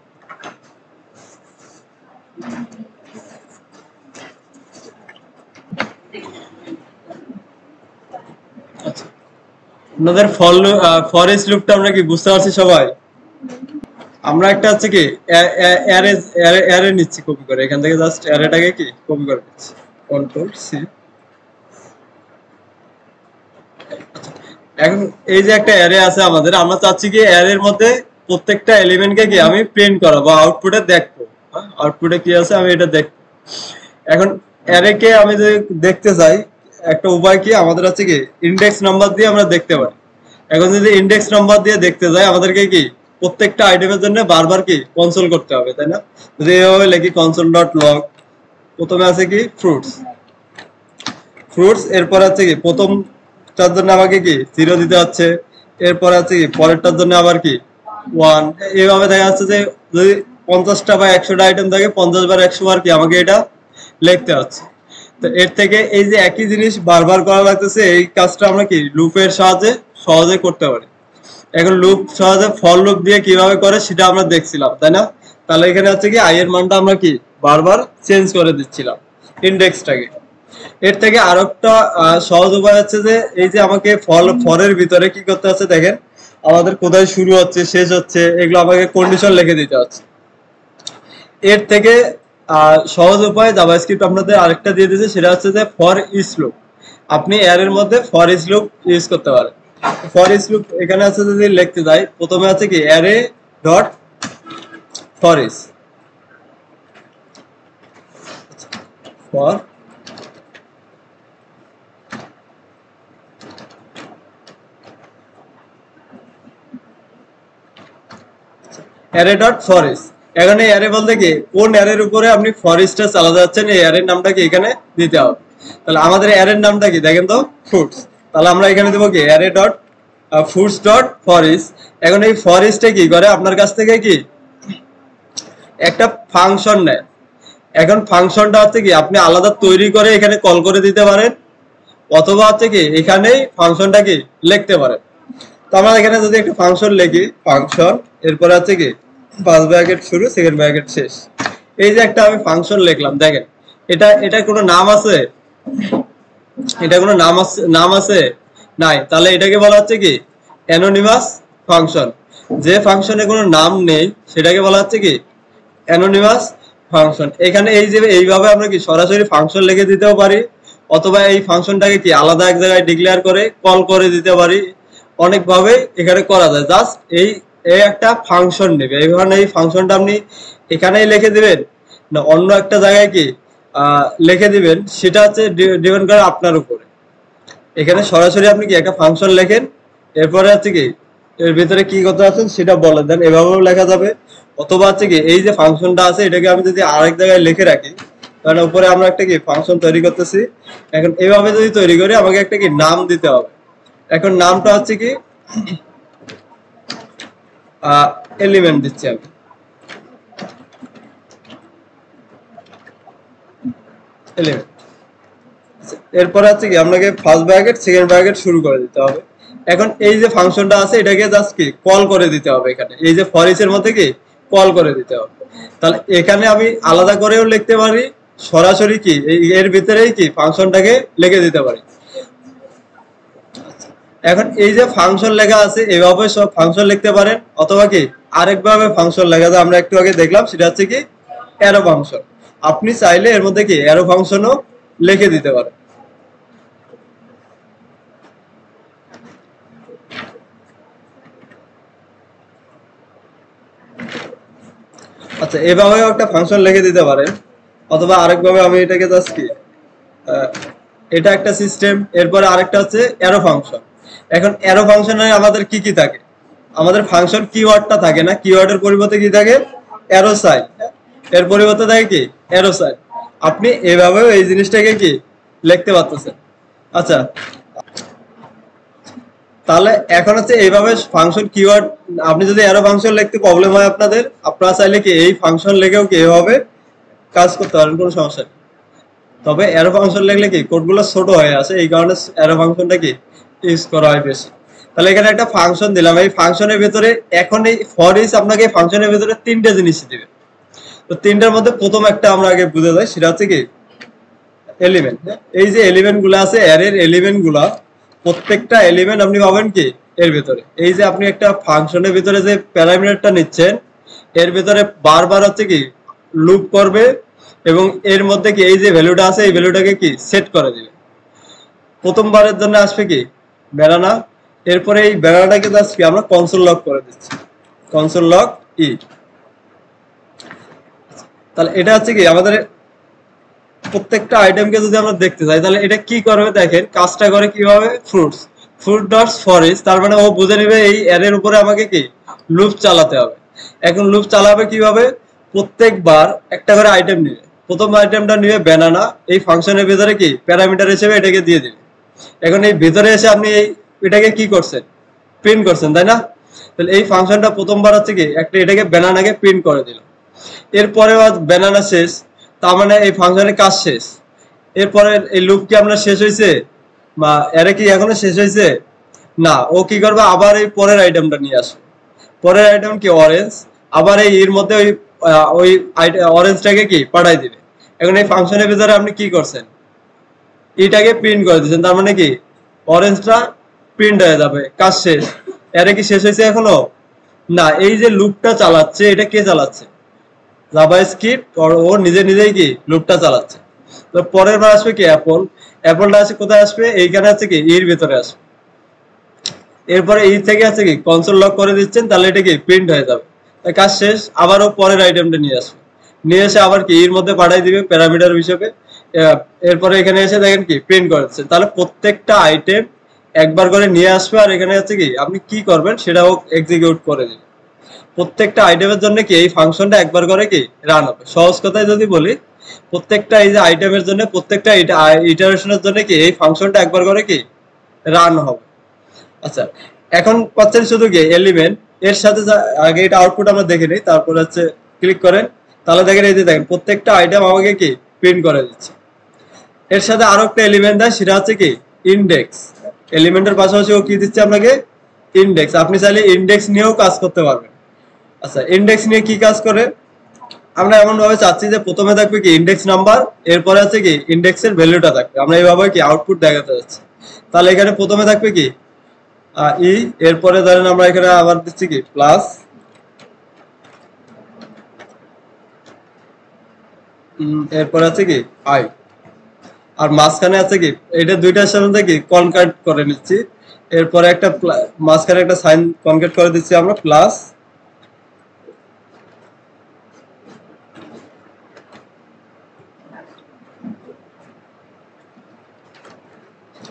Speaker 1: আপনাদের ফরেস্ট লুপটা আমরা কি বুঝতে পারছি সবাই? আমরা একটা হচ্ছে কি অ্যারে নিচ্ছি কপি করে, এখান থেকে জাস্ট অ্যারেটাকে কি কপি করে নিচ্ছি, কন্ট্রোল সি। এখন এই যে একটা অ্যারে আছে আমাদের, আমরা চাচ্ছি কি অ্যারের মধ্যে প্রত্যেকটা এলিমেন্টকে কি আমি প্রিন্ট করাবো, আউটপুটে দেখবো, আউটপুটে কি আছে আমি এটা দেখবো। এখন অ্যারেকে আমি যদি দেখতে চাই একটা উপায় কি আমাদের আছে কি ইন্ডেক্স নাম্বার দিয়ে আমরা দেখতে পারি। এখন যদি ইন্ডেক্স নাম্বার দিয়ে দেখতে যাই আমাদেরকে কি প্রত্যেকটা আইটেমের জন্য বারবার কি কনসোল করতে হবে, তাই না? যদি এইভাবে লিখি কনসোল ডট লগ, প্রথমে আছে কি ফ্রুটস, ফ্রুটস, এরপর আছে কি প্রথমটার জন্য আমাকে কি 0 দিতে হচ্ছে, এরপর আছে কি পরেরটার জন্য আবার কি 1। এইভাবে দেখা যাচ্ছে যে যদি 50টা বা 100টা আইটেম থাকে 50 বার 100 বার কি আমাকে এটা লিখতে হচ্ছে। তো এর থেকে এই যে একই জিনিস বারবার করা লাগতেছে, এই কাজটা আমরা কি লুপের সাহায্যে সহজে করতে পারি। এখন লুপ সহজে ফর লুপ দিয়ে কিভাবে করে সেটা আমরা দেখছিলাম, তাই না? তাহলে এখানে হচ্ছে কি আই এর মানটা আমরা কি বারবার চেঞ্জ করে দিচ্ছিলাম ইন্ডেক্সটাকে। এর থেকে আরেকটা সহজ উপায় হচ্ছে যে এই যে আমাকে ফরের ভিতরে কি করতে হচ্ছে দেখেন, আমাদের কোথায় শুরু হচ্ছে শেষ হচ্ছে এগুলো আমাকে কন্ডিশন লিখে দিতে হচ্ছে। এর থেকে সহজ উপায় জাভাস্ক্রিপ্ট আপনাদের আরেকটা দিয়ে দিয়েছে, সেটা হচ্ছে যে ফর ইচ লুপ। আপনি অ্যারের মধ্যে ফর ইচ লুপ ইউজ করতে পারেন। ফর ইচ লুপ এখানে আছে যদি লিখতে যাই, প্রথমে আছে কি array dot for each, for array dot for each. এখানে অ্যারে বলতে কি কোন অ্যারের উপরে আপনি ফরেস্টটা চালাতে যাচ্ছেন এই অ্যারের নামটা কি এখানে দিতে হবে। তাহলে আমাদের অ্যারের নামটা কি দেখেন তো ফ্রুটস, তাহলে আমরা এখানে দেবো কি array dot fruits dot forest. এখন এই ফরেস্টে কি করে আপনার কাছ থেকে কি একটা ফাংশন নেয়। এখন ফাংশনটা হচ্ছে কি আপনি আলাদা তৈরি করে এখানে কল করে দিতে পারেন, অথবা হচ্ছে কি এখানেই ফাংশনটা কি লিখতে পারেন। তো আমরা এখানে যদি একটা ফাংশন লিখি, ফাংশন এরপরে আছে কি ফার্স্ট ব্র্যাকেট শুরু সেকেন্ড ব্র্যাকেট শেষ, এই যে একটা আমি ফাংশন লিখলাম দেখেন, এটা কোনো নাম আছে? এটা কোনো নাম আছে? নাই। তাহলে এটাকে বলা হচ্ছে কি অ্যানোনিমাস ফাংশন। যে ফাংশনে কোনো নাম নেই সেটাকে বলা হচ্ছে কি অ্যানোনিমাস ফাংশন। এখানে এই যে এইভাবে আমরা কি সরাসরি ফাংশন লিখে দিতেও পারি, অথবা এই ফাংশনটাকে কি আলাদা এক জায়গায় ডিক্লেয়ার করে কল করে দিতে পারি। অনেকভাবে এখানে করা যায়, জাস্ট এই এই একটা ফাংশন নেবে। এখন এই ফাংশনটা আপনি এখানেই লিখে দিবেন না অন্য একটা জায়গায় কি লিখে দিবেন, সেটা হচ্ছে ডিপেন্ড করে আপনার উপরে। এখানে সরাসরি আপনি কি একটা ফাংশন লেখেন, এরপরে হচ্ছে কি এর ভিতরে কি কথা আছে সেটা বলে দেন, এভাবেও লেখা যাবে। অথবা হচ্ছে কি এই যে ফাংশনটা আছে এটাকে আমি যদি আরেক জায়গায় লিখে রাখি, কারণ উপরে আমরা একটা কি ফাংশন তৈরি করতেছি, এখন এইভাবে যদি তৈরি করি আমাকে একটা কি নাম দিতে হবে। এখন নামটা হচ্ছে কি এলিমেন্ট দিচ্ছি আমি, এলিমেন্ট। এরপরে হচ্ছে কি আপনাকে ফার্স্ট ব্র্যাকেট সেকেন্ড ব্র্যাকেট শুরু করে দিতে হবে। এখন এই যে ফাংশনটা আছে এটাকে জাস্ট কি কল করে দিতে হবে, এখানে এই যে ফর ইচ এর মধ্যে কি কল করে দিতে হবে। তাহলে এখানে আমি আলাদা করেও লিখতে পারি, সরাসরি কি এর ভিতরেই কি ফাংশনটাকে লিখে দিতে পারি। এখন এই যে ফাংশন লেখা আছে এভাবে সব ফাংশন লিখতে পারেন, অথবা কি আরেকভাবে ফাংশন লেখা যায় আমরা একটু আগে দেখলাম, সেটা হচ্ছে কি অ্যারো ফাংশন। আপনি চাইলে এর মধ্যে কি অ্যারো ফাংশনও লিখে দিতে পারেন। আচ্ছা, এভাবেও একটা ফাংশন লিখে দিতে পারেন, অথবা আরেকভাবে আমি এটাকে জাস্ট কি এটা একটা সিস্টেম, এরপরে আরেকটা হচ্ছে অ্যারো ফাংশন। এখন অ্যারো ফাংশনে আমাদের কি কি থাকে, আমাদের ফাংশন কিওয়ার্ডটা থাকে না, কিওয়ার্ডের পরিবর্তে কি থাকে অ্যারো সাইন, এর পরিবর্তে থাকে কি অ্যারো সাইন। আপনি এভাবেও এই জিনিসটাকে কি লিখতে পারতেছেন। আচ্ছা, তাহলে এখন হচ্ছে এইভাবে ফাংশন কিওয়ার্ড, আপনি যদি অ্যারো ফাংশন লিখতে প্রবলেম হয় আপনাদের, আপনারা চাইলে কি এই ফাংশন লিখেও কি এভাবে কাজ করতে পারেন, কোনো সমস্যা নেই। তবে অ্যারো ফাংশন লিখলে কি কোডগুলো ছোট হয়ে আসে, এই কারণে অ্যারো ফাংশনটা কি ইউজ করা হয় বেশি। তাহলে এখানে একটা ফাংশন দিলাম, এই ফাংশনের ভিতরে এখন এই ফর ইচ আপনাকে ফাংশনের ভিতরে তিনটে জিনিস দিবে। তো তিনটার মধ্যে প্রথম একটা আমরা আগে বুঝে যাই, সেটা হচ্ছে কি এলিমেন্ট। এই যে এলিমেন্ট গুলো আছে অ্যারের এলিমেন্ট গুলা, প্রত্যেকটা এলিমেন্ট আপনি পাবেন কি এর ভিতরে। এই যে আপনি একটা ফাংশনের ভিতরে যে প্যারামিটারটা নিচ্ছেন এর ভিতরে বারবার হচ্ছে কি লুপ করবে, এবং এর মধ্যে কি এই যে ভ্যালুটা আছে এই ভ্যালুটাকে কি সেট করে দিবে। প্রথমবারের জন্য আসবে কি ব্যানানা, এরপরে এই ব্যানানাটাকে জাস্ট কি আমরা কনসোল লক করে দিচ্ছি, কনসোল লক ই। তাহলে এটা হচ্ছে কি আমাদের প্রত্যেকটা আইটেমকে যদি আমরা দেখতে চাই তাহলে এটা কি করবে দেখেন, কাজটা করে কিভাবে, fruits fruit dots for each, তার মানে ও বুঝে নেবে এই অ্যারের উপরে আমাকে কি লুপ চালাতে হবে। এখন লুপ চালাবে কিভাবে, প্রত্যেকবার একটা করে আইটেম নেবে, প্রথম আইটেমটা নিবে ব্যানানা, এই ফাংশনের ভিতরে কি প্যারামিটার হিসেবে এটাকে দিয়ে দিবে। এখন এই ভিতরে এসে আপনি এই এটাকে কি করছেন, প্রিন্ট করছেন, তাই না? তাহলে এই ফাংশনটা প্রথমবার হচ্ছে কি একটা এটাকে ব্যানানাকে প্রিন্ট করে দিল, এরপরে ব্যানানা শেষ, তার মানে এই ফাংশনের কাজ শেষ। এরপরে এই লুপ কি আপনার শেষ হয়েছে, বা এর কি এখনো শেষ হয়েছে না, ও কি করবে আবার এই পরের আইটেমটা নিয়ে আসবে, পরের আইটেম কি অরেঞ্জ, আবার এই এর মধ্যে ওই ওই অরেঞ্জটাকে কি পাঠাই দিবে। এখন এই ফাংশনের ভিতরে আপনি কি করছেন, এটাকে প্রিন্ট করে দিচ্ছেন, তার মানে কি অরেঞ্জটা প্রিন্ট হয়ে যাবে, কাজ শেষ। এর কি শেষ হয়েছে এখনো না, এই যে লুপটা চালাচ্ছে এটা কে চালাচ্ছে, জাভাস্ক্রিপ্ট, ও নিজে নিজেই কি লুপটা চালাচ্ছে। তো পরের বার আসবে কি অ্যাপল, অ্যাপলটা আসে কোথায় আসবে, এইখানে আছে কি এর ভিতরে আসবে। এরপরে এই থেকে আছে কি কনসোল লক করে দিচ্ছেন, তাহলে এটা কি প্রিন্ট হয়ে যাবে, কাজ শেষ। আবারও পরের আইটেমটা নিয়ে আসবে, নিয়ে এসে আবার কি এর মধ্যে পাঠাই দিবে প্যারামিটার হিসেবে। এরপরে এখানে এসে দেখেন কি প্রিন্ট করে দিচ্ছে। তাহলে প্রত্যেকটা আইটেম একবার করে নিয়ে আসবে, আর এখানে আছে কি আপনি কি করবেন সেটাও এক্সিকিউট করে দিবে। প্রত্যেকটা আইটেমের জন্য কি এই ফাংশনটা একবার করে কি রান হবে। সহজ কথায় যদি বলি, প্রত্যেকটা এই যে আইটেমের জন্য প্রত্যেকটা ইটারেশনের জন্য কি এই ফাংশনটা একবার করে কি রান হবে। আচ্ছা, এখন পাচ্ছেন শুধু কি এলিমেন্ট, এর সাথে আগে এটা আউটপুট আমরা দেখে নিই, তারপর হচ্ছে ক্লিক করেন, তাহলে দেখেন এই যে দেখেন প্রত্যেকটা আইটেম আমাকে কি প্রিন্ট করে দিচ্ছে। এর সাথে আরো একটা এলিমেন্ট দেয়, সেটা হচ্ছে কি ইন্ডেক্স। এলিমেন্টের পাশাপাশি ও কি দিচ্ছে আপনাকে ইন্ডেক্স। আপনি চাইলে ইন্ডেক্স নিয়েও কাজ করতে পারবেন। আচ্ছা, ইন্ডেক্স নিয়ে কি কাজ করে, আমরা এমন ভাবে চাচ্ছি যে প্রথমে থাকবে কি ইন্ডেক্স নাম্বার, এরপরে আছে কি ইন্ডেক্সের ভ্যালুটা থাকবে, আমরা এইভাবে কি আউটপুট দেখাতে যাচ্ছি। তাহলে এখানে প্রথমে থাকবে কি ই, এরপরে ধরেন আমরা এখানে আবার দিচ্ছি কি প্লাস, এরপরে আছে কি আই, আর মাঝখানে আছে কি এটা দুইটার সাথে কি কনকাট করে নিচ্ছি, এরপরে একটা মাঝখানে একটা সাইন কনকাট করে দিচ্ছি আমরা প্লাস,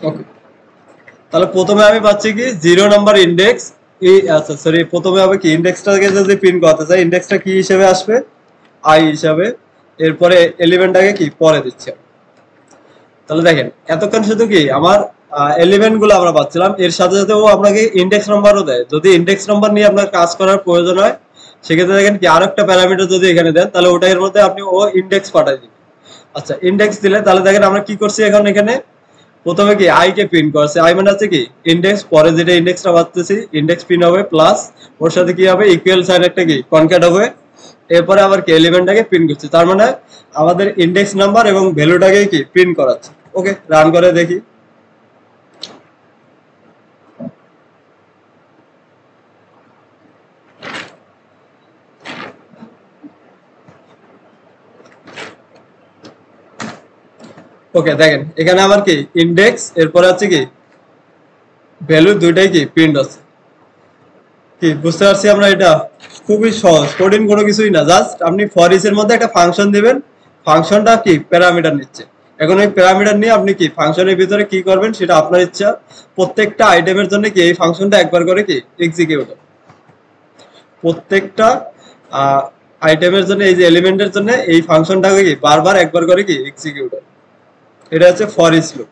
Speaker 1: ওকে, তাহলে প্রথমে আমি পাচ্ছি কি 0 নাম্বার ইন্ডেক্স। এই আচ্ছা সরি, প্রথমে হবে কি ইন্ডেক্সটাকে যদি প্রিন্ট করতে চাই, ইন্ডেক্সটা কি হিসেবে আসবে, আই হিসাবে। এরপরে এলিমেন্টটাকে কি পরে দিচ্ছে। তাহলে দেখেন এতক্ষণ শুধু কি আমার এলিমেন্ট গুলো আমরা পাচ্ছিলাম, এর সাথে সাথে ও আপনাকে ইন্ডেক্স নাম্বারও দেয়। যদি ইন্ডেক্স নাম্বার নিয়ে আপনার কাজ করার প্রয়োজন হয়, সেক্ষেত্রে দেখেন কি আরো একটা প্যারামিটার যদি এখানে দেন, তাহলে ওটার মধ্যে আপনি ও ইন্ডেক্স পাঠাই দিবেন। আচ্ছা, ইন্ডেক্স দিলে তাহলে দেখেন আমরা কি করছি এখন এখানে, প্রথমে কি আই কে প্রিন্ট করছে, আই মানে হচ্ছে কি ইন্ডেক্স, পরে যেটা ইন্ডেক্সটা পাচ্ছি ইন্ডেক্স প্রিন্ট হবে প্লাস ওর সাথে কি হবে ইকুয়াল সাইন একটা কি কনক্যাট হবে। এরপরে আবার কি এলিমেন্টটাকে প্রিন্ট করছে, তার মানে আমাদের ইন্ডেক্স নাম্বার এবং ভ্যালুটাকে কি প্রিন্ট করাচ্ছে। ওকে, রান করে দেখি। ওকে, দেখেন এখানে আবার কি ইন্ডেক্স, এরপরে আছে কি ভ্যালু, দুইটাই কি প্রিন্ট আছে। কি বুঝতে পারছি আমরা, এটা খুবই সহজ, কঠিন কোনো কিছুই না। জাস্ট আপনি ফর ইচ এর মধ্যে একটা ফাংশন দিবেন, ফাংশনটা কি প্যারামিটার নিচ্ছে। এখন এই প্যারামিটার নিয়ে আপনি কি ফাংশনের ভিতরে কি করবেন সেটা আপনার ইচ্ছা। প্রত্যেকটা আইটেমের জন্য কি এই ফাংশনটা একবার করে কি এক্সিকিউট হবে। প্রত্যেকটা আইটেমের জন্য, এই যে এলিমেন্টের জন্য এই ফাংশনটাকে কি বারবার একবার করে কি এক্সিকিউট হবে। এটা হচ্ছে ফর ইচ লুপ।